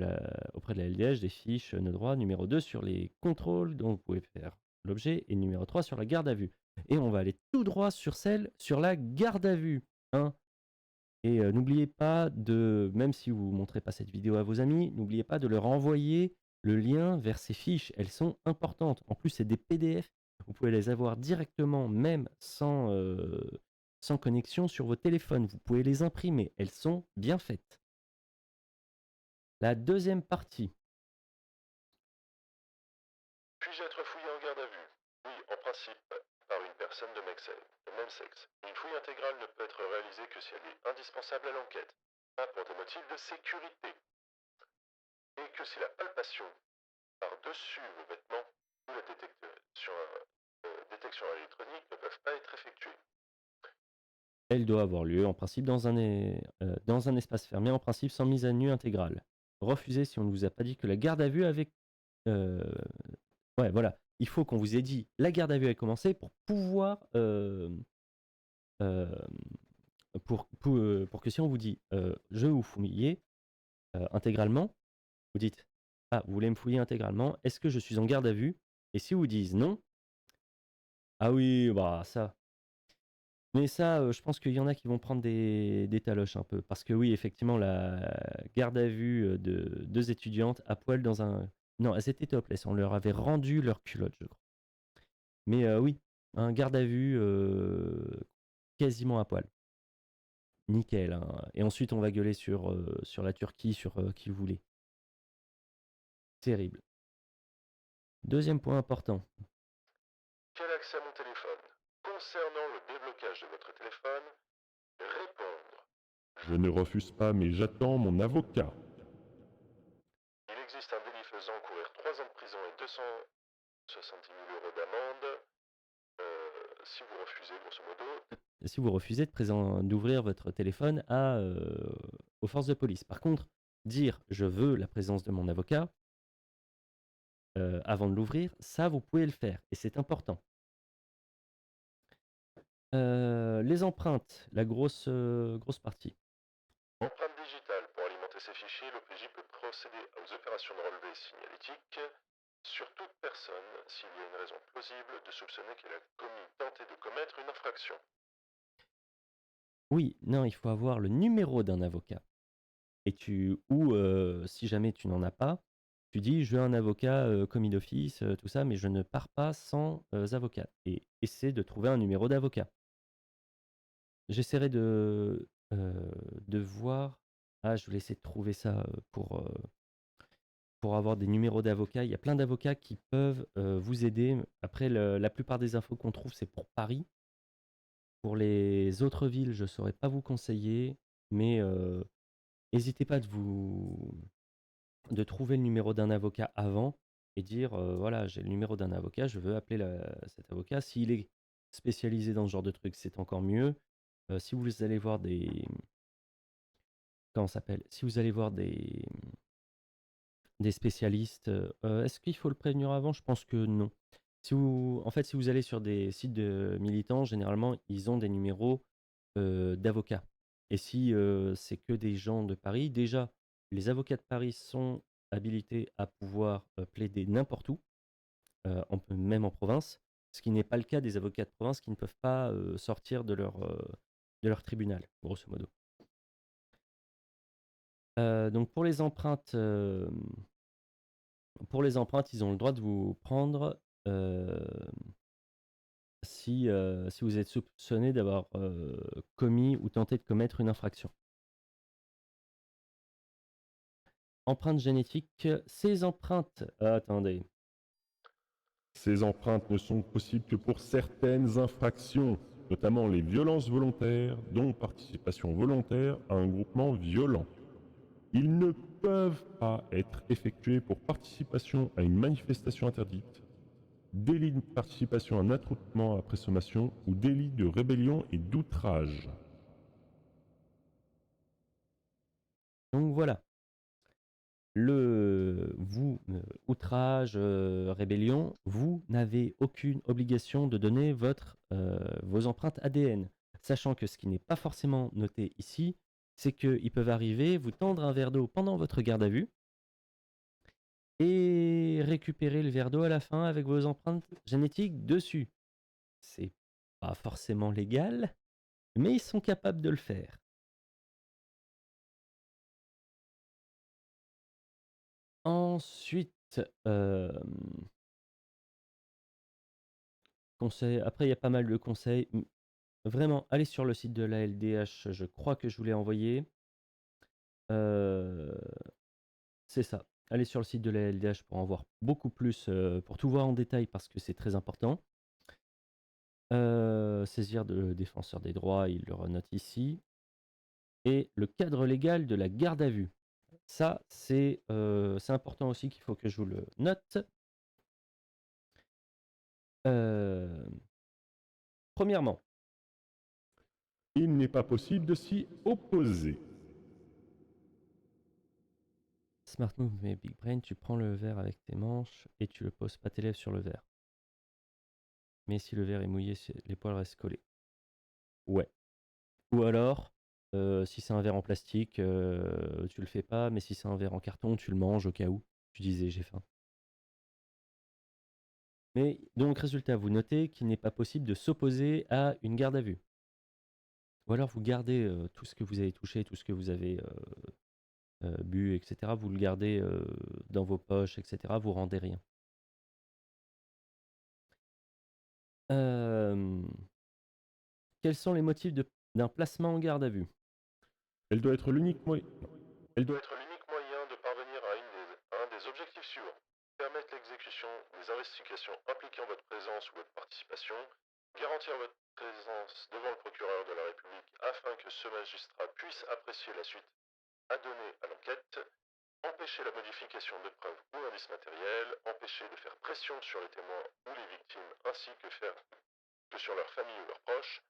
Speaker 1: auprès de la LDH des fiches nos droits numéro 2 sur les contrôles dont vous pouvez faire l'objet et numéro 3 sur la garde à vue. Et on va aller tout droit sur celle sur la garde à vue. Hein. Et n'oubliez pas même si vous ne montrez pas cette vidéo à vos amis, n'oubliez pas de leur envoyer le lien vers ces fiches. Elles sont importantes. En plus, c'est des PDF. Vous pouvez les avoir directement, même sans connexion sur vos téléphones. Vous pouvez les imprimer. Elles sont bien faites. La deuxième partie.
Speaker 2: Puis-je être fouillé en garde à vue? Oui, en principe, par une personne de même sexe. Une fouille intégrale ne peut être réalisée que si elle est indispensable à l'enquête, pas pour des motifs de sécurité. Et que si la palpation par-dessus vos vêtements ou la détection électronique ne peuvent pas être effectuées.
Speaker 1: Elle doit avoir lieu en principe dans un espace fermé, en principe sans mise à nu intégrale. Refusez si on ne vous a pas dit que la garde à vue avait... Ouais, voilà. Il faut qu'on vous ait dit la garde à vue a commencé pour pouvoir... pour que si on vous dit je vais vous fouiller intégralement, vous dites ah, vous voulez me fouiller intégralement, est-ce que je suis en garde à vue? Et si vous disent non, ah oui, bah ça. Mais ça, je pense qu'il y en a qui vont prendre des taloches un peu. Parce que oui, effectivement, la garde à vue de 2 étudiantes à poil dans un... Non, elles étaient topless, on leur avait rendu leur culotte, je crois. Mais oui, un garde à vue quasiment à poil. Nickel. Hein. Et ensuite, on va gueuler sur la Turquie, sur qui vous voulez. Terrible. Deuxième point important.
Speaker 2: Quel accès à mon téléphone? Concernant le déblocage de votre téléphone, répondre.
Speaker 3: Je ne refuse pas, mais j'attends mon avocat.
Speaker 2: Il existe un délit faisant courir 3 ans de prison et 270 000 euros d'amende. Si vous refusez, grosso modo.
Speaker 1: Si vous refusez d'ouvrir votre téléphone aux forces de police. Par contre, dire je veux la présence de mon avocat avant de l'ouvrir, ça vous pouvez le faire et c'est important. Les empreintes, la grosse partie.
Speaker 2: Empreinte digitale. Pour alimenter ces fichiers, l'OPJ peut procéder aux opérations de relevé signalétique sur toute personne s'il y a une raison plausible de soupçonner qu'elle a tenté de commettre une infraction.
Speaker 1: Oui, non, il faut avoir le numéro d'un avocat. Ou si jamais tu n'en as pas, tu dis je veux un avocat commis d'office, tout ça, mais je ne pars pas sans avocat. Et essaie de trouver un numéro d'avocat. J'essaierai de voir. Ah, je voulais essayer de trouver ça pour avoir des numéros d'avocats. Il y a plein d'avocats qui peuvent vous aider. Après, la plupart des infos qu'on trouve, c'est pour Paris. Pour les autres villes, je ne saurais pas vous conseiller, mais n'hésitez pas de trouver le numéro d'un avocat avant et dire voilà, j'ai le numéro d'un avocat, je veux appeler cet avocat. S'il est spécialisé dans ce genre de trucs, c'est encore mieux. Si vous allez voir des... Comment ça s'appelle? Si vous allez voir des spécialistes, est-ce qu'il faut le prévenir avant? Je pense que non. Si vous allez sur des sites de militants, généralement, ils ont des numéros d'avocats. Et si c'est que des gens de Paris, déjà, les avocats de Paris sont habilités à pouvoir plaider n'importe où, même en province, ce qui n'est pas le cas des avocats de province qui ne peuvent pas sortir de leur tribunal, grosso modo. Donc pour les empreintes, pour les empreintes, ils ont le droit de vous prendre si vous êtes soupçonné d'avoir commis ou tenté de commettre une infraction. Empreintes génétiques, ces empreintes. Attendez.
Speaker 3: Ces empreintes ne sont possibles que pour certaines infractions, notamment les violences volontaires, dont participation volontaire à un groupement violent. Ils ne peuvent pas être effectués pour participation à une manifestation interdite, délit de participation à un attroupement après sommation ou délit de rébellion et d'outrage.
Speaker 1: Donc voilà. Outrage, rébellion, vous n'avez aucune obligation de donner vos empreintes ADN. Sachant que ce qui n'est pas forcément noté ici, c'est qu'ils peuvent arriver, vous tendre un verre d'eau pendant votre garde à vue et récupérer le verre d'eau à la fin avec vos empreintes génétiques dessus. C'est pas forcément légal, mais ils sont capables de le faire. Ensuite, après il y a pas mal de conseils. Vraiment, allez sur le site de la LDH, je crois que je vous l'ai envoyé. C'est ça. Allez sur le site de la LDH pour en voir beaucoup plus, pour tout voir en détail parce que c'est très important. Saisir de défenseur des droits, il le renote ici. Et le cadre légal de la garde à vue. Ça, c'est important aussi qu'il faut que je vous le note. Premièrement,
Speaker 3: Il n'est pas possible de s'y opposer.
Speaker 1: Smart Move mais Big Brain, tu prends le verre avec tes manches et tu le poses pas tes lèvres sur le verre. Mais si le verre est mouillé, les poils restent collés. Ouais. Ou alors, si c'est un verre en plastique, tu le fais pas, mais si c'est un verre en carton, tu le manges au cas où. Tu disais j'ai faim. Mais donc, résultat, vous notez qu'il n'est pas possible de s'opposer à une garde à vue. Ou alors vous gardez tout ce que vous avez touché, tout ce que vous avez bu, etc. Vous le gardez dans vos poches, etc. Vous rendez rien. Quels sont les motifs d'un placement en garde à vue?
Speaker 3: Elle doit être l'unique moyen.
Speaker 2: Elle doit être l'unique moyen de parvenir à un des objectifs suivants. Permettre l'exécution des investigations impliquant votre présence ou votre participation, garantir votre présence devant le procureur de la République afin que ce magistrat puisse apprécier la suite à donner à l'enquête, empêcher la modification de preuves ou indices matériels, empêcher de faire pression sur les témoins ou les victimes ainsi que sur leurs familles ou leurs proches,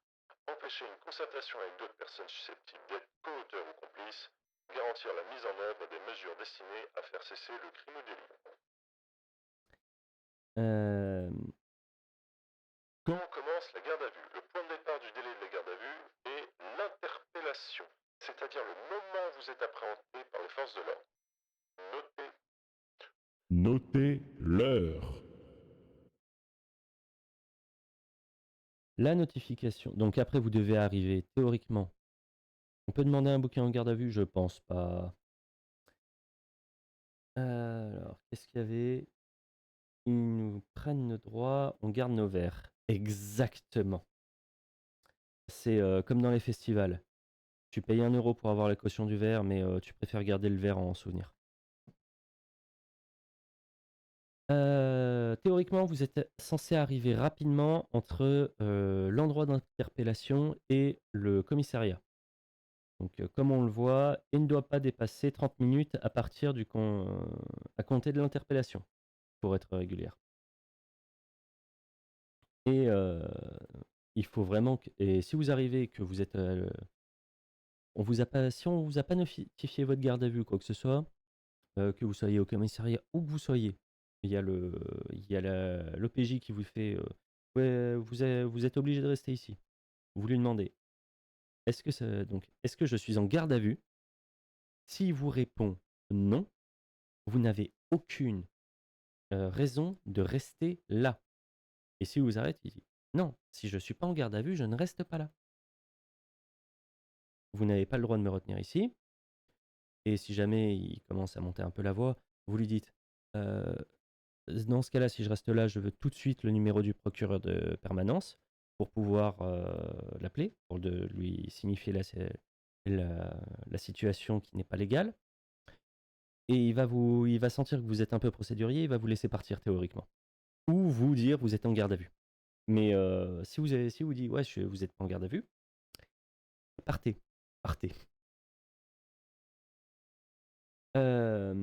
Speaker 2: empêcher une concertation avec d'autres personnes susceptibles d'être co-auteurs ou complices, garantir la mise en œuvre des mesures destinées à faire cesser le crime ou délit. Quand commence la garde à vue? Le point de départ du délai de la garde à vue est l'interpellation, c'est-à-dire le moment où vous êtes appréhendé par les forces de l'ordre.
Speaker 3: Notez l'heure.
Speaker 1: La notification. Donc après, vous devez arriver théoriquement. On peut demander un bouquin en garde à vue? Je pense pas. Alors, qu'est-ce qu'il y avait? Ils nous prennent nos droits, on garde nos verres. Exactement. C'est comme dans les festivals. Tu payes 1 € pour avoir la caution du verre, mais tu préfères garder le verre en souvenir. Théoriquement, vous êtes censé arriver rapidement entre l'endroit d'interpellation et le commissariat. Donc, comme on le voit, il ne doit pas dépasser 30 minutes à partir à compter de l'interpellation, pour être régulière. Et il faut vraiment et si vous arrivez que vous êtes, si on vous a pas notifié votre garde à vue, quoi que ce soit, que vous soyez au commissariat où que vous soyez, il y a l'OPJ qui vous fait, ouais, vous êtes obligé de rester ici. Vous lui demandez, est-ce que je suis en garde à vue? S'il vous répond non, vous n'avez aucune raison de rester là. Et si vous arrête, il dit non, si je ne suis pas en garde à vue, je ne reste pas là. Vous n'avez pas le droit de me retenir ici. Et si jamais il commence à monter un peu la voix, vous lui dites Euh, Dans ce cas-là, si je reste là, je veux tout de suite le numéro du procureur de permanence pour pouvoir l'appeler, pour lui signifier la situation qui n'est pas légale. Et il va sentir que vous êtes un peu procédurier, il va vous laisser partir théoriquement. Ou vous dire vous êtes en garde à vue. Mais si vous dit ouais, vous êtes pas en garde à vue, partez. Partez. Euh,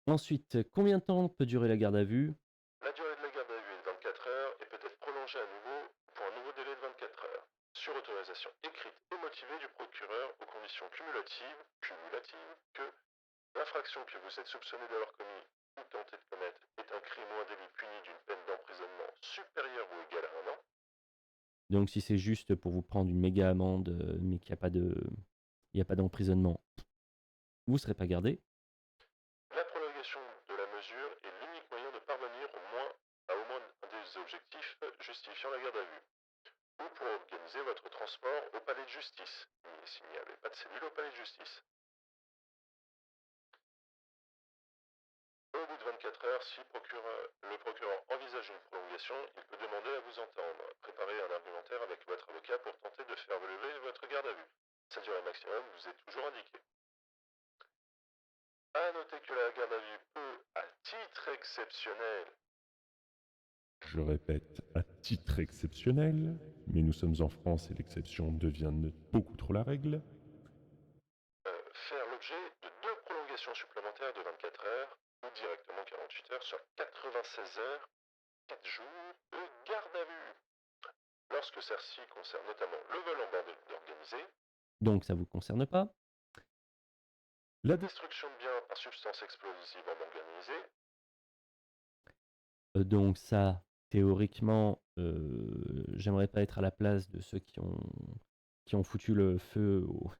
Speaker 1: Ensuite, combien de temps peut durer la garde à vue?
Speaker 2: La durée de la garde à vue est de 24 heures et peut être prolongée à nouveau pour un nouveau délai de 24 heures, sur autorisation écrite et motivée du procureur aux conditions cumulatives que l'infraction que vous êtes soupçonné d'avoir commis ou tenté de commettre est un crime ou un délit puni d'une peine d'emprisonnement supérieure ou égale à 1 an.
Speaker 1: Donc si c'est juste pour vous prendre une méga amende, mais qu'il n'y a pas il y a pas d'emprisonnement, vous ne serez pas gardé.
Speaker 2: La prolongation de la mesure est l'unique moyen de parvenir au moins un des objectifs justifiant la garde à vue, ou pour organiser votre transport au palais de justice, s'il n'y avait pas de cellule au palais de justice. Au bout de 24 heures, si le procureur envisage une prolongation, il peut demander à vous entendre. Préparez un argumentaire avec votre avocat pour tenter de faire lever votre garde à vue. Sa durée maximum vous est toujours indiquée. A noter que la garde à vue peut, à titre exceptionnel,
Speaker 3: Je répète, à titre exceptionnel, mais nous sommes en France et l'exception devient beaucoup trop la règle,
Speaker 2: faire l'objet de 2 prolongations supplémentaires de 24 heures, ou directement 48 heures, soit 96 heures, 4 jours de garde à vue. Lorsque celle-ci concerne notamment le vol en bande organisée,
Speaker 1: Donc ça ne vous concerne pas.
Speaker 2: la destruction de biens par substance explosive en bande organisée,
Speaker 1: Donc ça, théoriquement, j'aimerais pas être à la place de ceux qui ont foutu le feu au...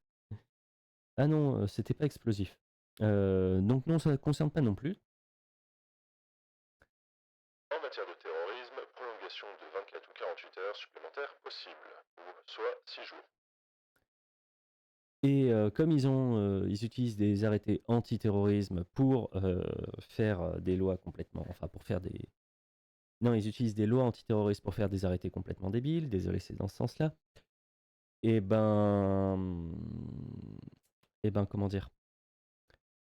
Speaker 1: Ah non, c'était pas explosif. Donc non, ça ne concerne pas non plus.
Speaker 2: en matière de terrorisme, prolongation de 24 ou 48 heures supplémentaires possible, ou soit 6 jours.
Speaker 1: Et comme ils utilisent des arrêtés antiterrorisme pour faire des lois complètement... Enfin, pour faire des... Non, ils utilisent des lois antiterroristes pour faire des arrêtés complètement débiles. Désolé, c'est dans ce sens-là. Et comment dire?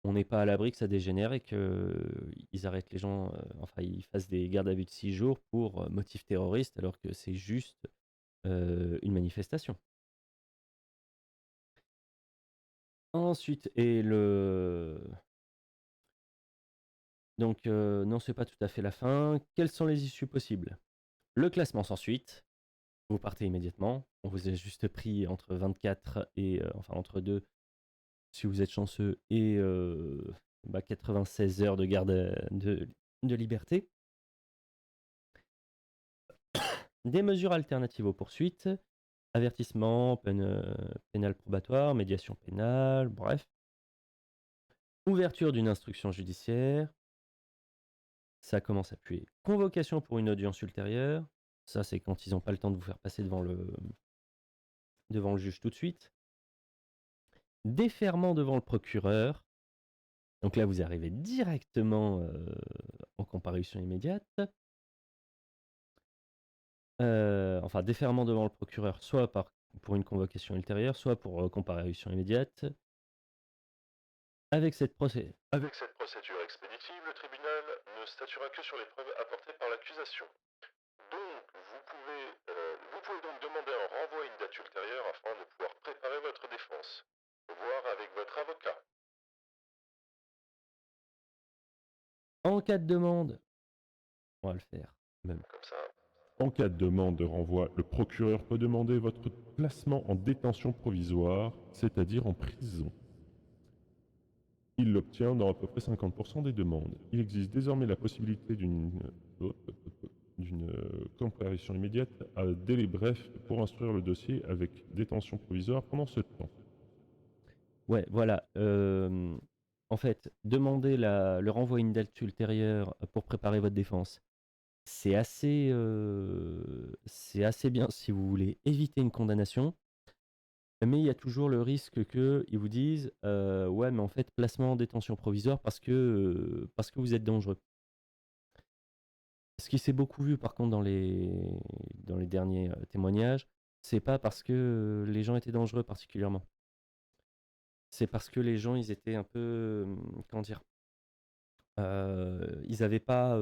Speaker 1: On n'est pas à l'abri que ça dégénère et qu'ils arrêtent les gens, enfin, ils fassent des gardes à vue de 6 jours pour motif terroriste alors que c'est juste une manifestation. Ensuite, Donc, non, c'est pas tout à fait la fin. Quelles sont les issues possibles? Le classement sans suite. Vous partez immédiatement. On vous a juste pris entre 24 et... enfin, entre 2, si vous êtes chanceux, et 96 heures de garde de liberté. Des mesures alternatives aux poursuites. Avertissement, pénal probatoire, médiation pénale, bref. Ouverture d'une instruction judiciaire. Ça commence à puer. Convocation pour une audience ultérieure. Ça, c'est quand ils n'ont pas le temps de vous faire passer devant le juge tout de suite. Déferment devant le procureur. Donc là, vous arrivez directement en comparution immédiate. Enfin, déferment devant le procureur, soit pour une convocation ultérieure, soit pour comparution immédiate. Avec cette procédure
Speaker 2: expéditive, le tribunal ne statuera que sur les preuves apportées par l'accusation. Donc, vous pouvez donc demander un renvoi à une date ultérieure afin de pouvoir préparer votre défense. Voir avec votre avocat.
Speaker 1: En cas de demande, on va le faire.
Speaker 3: même.
Speaker 2: Comme ça.
Speaker 3: En cas de demande de renvoi, le procureur peut demander votre placement en détention provisoire, c'est-à-dire en prison. Il l'obtient dans à peu près 50% des demandes. Il existe désormais la possibilité d'une comparution immédiate à délai bref pour instruire le dossier avec détention provisoire pendant ce temps.
Speaker 1: Ouais, voilà. En fait, demander le renvoi à une date ultérieure pour préparer votre défense, c'est assez bien si vous voulez éviter une condamnation. Mais il y a toujours le risque qu'ils vous disent ouais, mais en fait, placement en détention provisoire parce que vous êtes dangereux. Ce qui s'est beaucoup vu par contre dans les derniers témoignages, c'est pas parce que les gens étaient dangereux particulièrement. C'est parce que les gens, ils étaient un peu, comment dire, ils n'avaient pas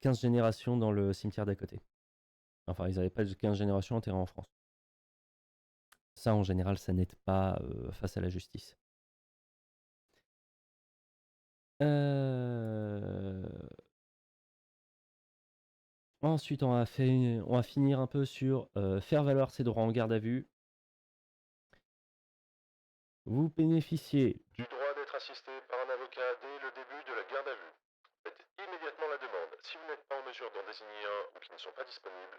Speaker 1: 15 générations dans le cimetière d'à côté. Enfin, ils n'avaient pas 15 générations enterrées en France. Ça, en général, ça n'aide pas face à la justice. Ensuite, on va finir un peu sur faire valoir ses droits en garde à vue. Vous bénéficiez
Speaker 2: Du droit d'être assisté par un avocat dès le début de la garde à vue. Faites immédiatement la demande. Si vous n'êtes pas en mesure d'en désigner un ou qui ne sont pas disponibles,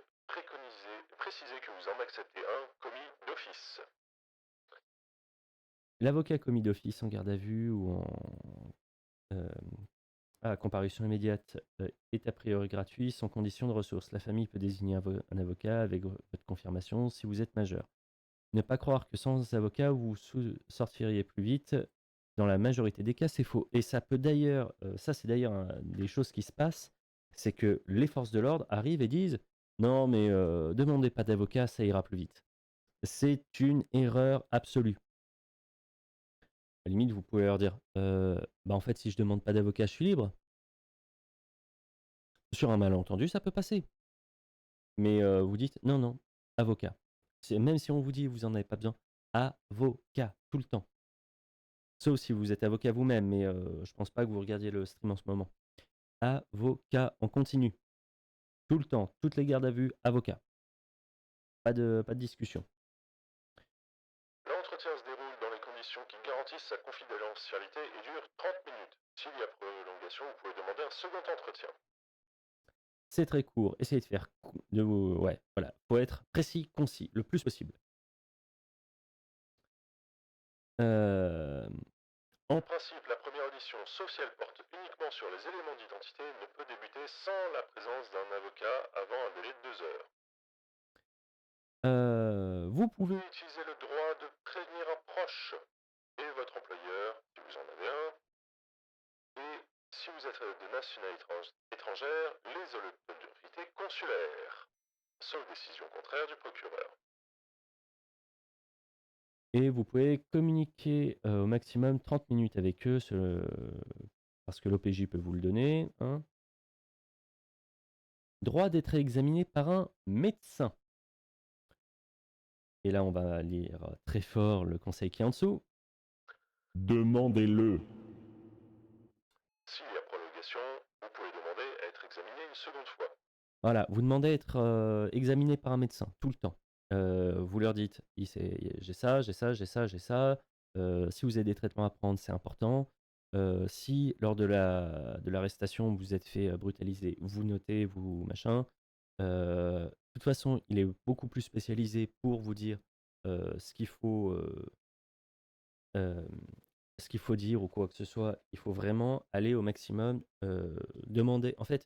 Speaker 2: précisez que vous en acceptez un commis d'office.
Speaker 1: l'avocat commis d'office en garde à vue ou à comparution immédiate est a priori gratuit sans condition de ressources. La famille peut désigner un avocat avec votre confirmation si vous êtes majeur. Ne pas croire que sans avocat, vous sortiriez plus vite. Dans la majorité des cas, c'est faux. Et ça peut d'ailleurs, ça c'est d'ailleurs des choses qui se passent, c'est que les forces de l'ordre arrivent et disent non mais demandez pas d'avocat, ça ira plus vite. C'est une erreur absolue. À la limite, vous pouvez leur dire bah en fait, si je demande pas d'avocat, je suis libre. Sur un malentendu, ça peut passer. Mais vous dites non, non, avocat. Même si on vous dit vous en avez pas besoin, avocat, tout le temps. Sauf si vous êtes avocat vous-même, mais je pense pas que vous regardiez le stream en ce moment. Avocat, on continue. Tout le temps, toutes les gardes à vue, avocat. Pas de discussion.
Speaker 2: L'entretien se déroule dans les conditions qui garantissent sa confidentialité et dure 30 minutes. S'il y a prolongation, vous pouvez demander un second entretien.
Speaker 1: C'est très court. Essayez de faire ouais, voilà. Faut être précis, concis, le plus possible.
Speaker 2: En principe, la première audition, sauf si elle porte uniquement sur les éléments d'identité, ne peut débuter sans la présence d'un avocat avant un délai de 2 heures.
Speaker 1: Vous pouvez
Speaker 2: Vous utilisez le droit de prévenir un proche et votre employeur, si vous en avez un, et si vous êtes de nationalité étrangère, les autorités consulaires, sauf décision contraire du procureur.
Speaker 1: et vous pouvez communiquer au maximum 30 minutes avec eux, parce que l'OPJ peut vous le donner. Hein. Droit d'être examiné par un médecin. Et là, on va lire très fort le conseil qui est en dessous.
Speaker 3: Demandez-le.
Speaker 2: S'il y a prolongation, vous pouvez demander à être examiné une seconde fois.
Speaker 1: Voilà, vous demandez à être examiné par un médecin tout le temps. Vous leur dites, j'ai ça, j'ai ça, j'ai ça, j'ai ça. Si vous avez des traitements à prendre, c'est important. Si lors de l'arrestation, vous êtes fait brutaliser, vous notez, vous machin. De toute façon, il est beaucoup plus spécialisé pour vous dire ce qu'il faut, dire ou quoi que ce soit. Il faut vraiment aller au maximum, demander. En fait,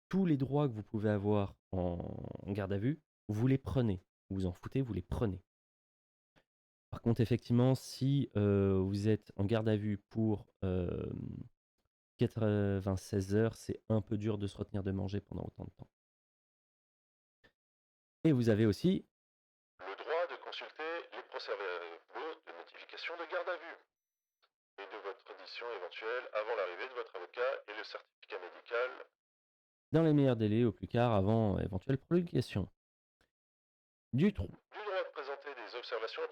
Speaker 1: tous les droits que vous pouvez avoir en garde à vue, vous les prenez. Vous vous en foutez, vous les prenez. Par contre, effectivement, si vous êtes en garde à vue pour 96 heures, c'est un peu dur de se retenir de manger pendant autant de temps. Et vous avez aussi
Speaker 2: le droit de consulter les procès-verbaux de notification de garde à vue et de votre audition éventuelle avant l'arrivée de votre avocat et le certificat médical.
Speaker 1: Dans les meilleurs délais, au plus tard, avant éventuelle prolongation. Du
Speaker 2: droit de présenter des observations au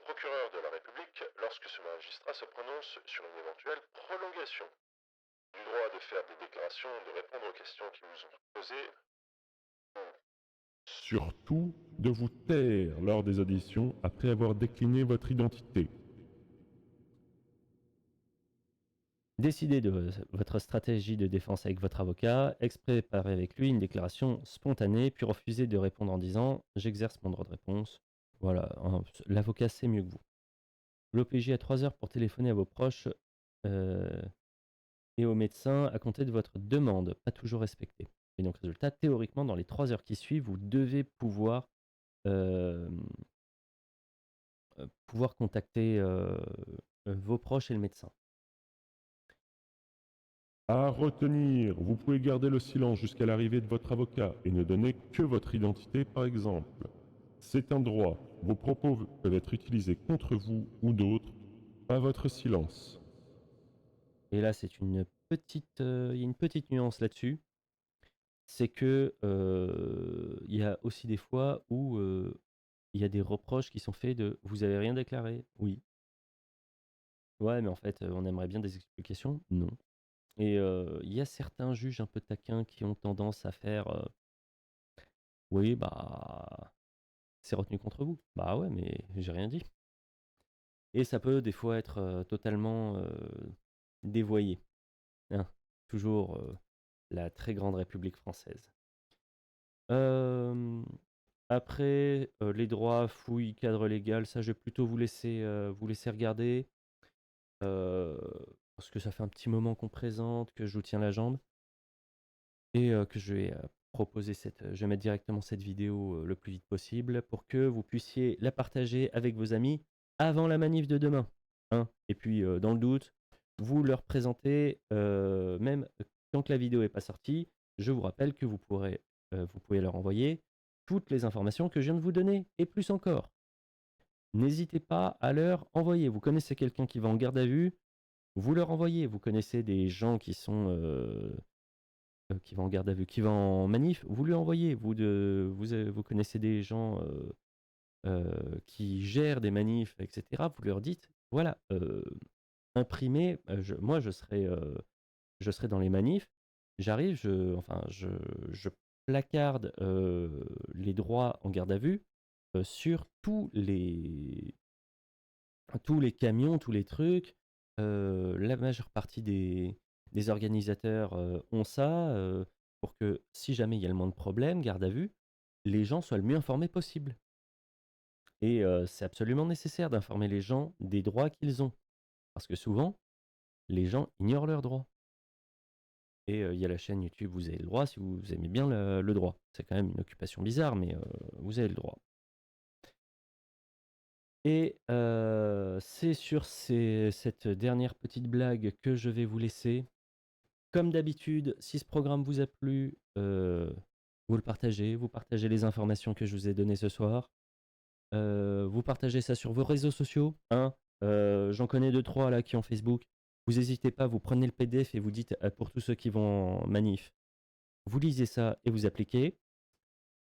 Speaker 2: procureur de la République lorsque ce magistrat se prononce sur une éventuelle prolongation. Du droit de faire des déclarations, de répondre aux questions qui vous sont posées.
Speaker 3: Surtout de vous taire lors des auditions après avoir décliné votre identité.
Speaker 1: Décidez de votre stratégie de défense avec votre avocat, préparez avec lui une déclaration spontanée, puis refusez de répondre en disant « j'exerce mon droit de réponse ». Voilà, hein, l'avocat sait mieux que vous. L'OPJ a 3 heures pour téléphoner à vos proches et au médecin à compter de votre demande, pas toujours respectée. Et donc résultat, théoriquement, dans les 3 heures qui suivent, vous devez pouvoir pouvoir contacter vos proches et le médecin.
Speaker 3: À retenir, vous pouvez garder le silence jusqu'à l'arrivée de votre avocat et ne donner que votre identité par exemple. C'est un droit, vos propos peuvent être utilisés contre vous ou d'autres, pas votre silence.
Speaker 1: Et là, c'est une petite, il y a une petite nuance là-dessus. C'est que il y a aussi des fois où il y a des reproches qui sont faits de vous avez rien déclaré. Oui. Ouais, mais en fait, on aimerait bien des explications. Non. Et il y a certains juges un peu taquins qui ont tendance à faire oui, bah, c'est retenu contre vous. Bah ouais, mais j'ai rien dit. Et ça peut des fois être totalement dévoyé. Hein. Toujours la très grande République française. Euh, Après, les droits, fouilles, cadre légal, ça je vais plutôt vous laisser regarder. euh, Parce que ça fait un petit moment qu'on présente, que je vous tiens la jambe. Et que je vais je vais mettre directement cette vidéo le plus vite possible pour que vous puissiez la partager avec vos amis avant la manif de demain. Hein. Et puis, dans le doute, vous leur présentez, même tant que la vidéo n'est pas sortie, je vous rappelle que vous pouvez leur envoyer toutes les informations que je viens de vous donner, et plus encore. N'hésitez pas à leur envoyer. Vous connaissez quelqu'un qui va en garde à vue, vous leur envoyez. Vous connaissez des gens qui va en garde à vue, qui va en manif, vous lui envoyez. Vous connaissez des gens qui gèrent des manifs, etc. Vous leur dites, voilà, imprimez. Moi, je serai dans les manifs. J'arrive, je placarde les droits en garde à vue sur tous les camions, tous les trucs. La majeure partie des organisateurs ont ça pour que si jamais il y a le moins de problèmes, garde à vue, les gens soient le mieux informés possible. Et c'est absolument nécessaire d'informer les gens des droits qu'ils ont. Parce que souvent, les gens ignorent leurs droits. Et il y a la chaîne YouTube Vous avez le droit si vous aimez bien le droit. C'est quand même une occupation bizarre, mais vous avez le droit. Et c'est sur cette dernière petite blague que je vais vous laisser. Comme d'habitude, si ce programme vous a plu, vous partagez les informations que je vous ai données ce soir. Vous partagez ça sur vos réseaux sociaux. Hein. J'en connais 2-3 là qui ont Facebook. Vous n'hésitez pas, vous prenez le PDF et vous dites pour tous ceux qui vont en manif, vous lisez ça et vous appliquez.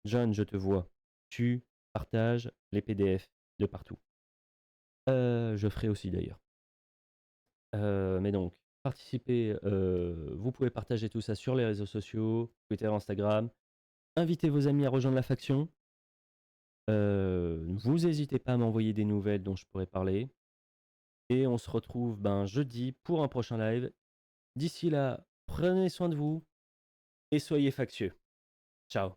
Speaker 1: John, je te vois. Tu partages les PDF de partout. Je ferai aussi d'ailleurs. Mais donc, participez, vous pouvez partager tout ça sur les réseaux sociaux, Twitter, Instagram. Invitez vos amis à rejoindre la faction. Vous n'hésitez pas à m'envoyer des nouvelles dont je pourrais parler. Et on se retrouve jeudi pour un prochain live. D'ici là, prenez soin de vous et soyez factieux. Ciao.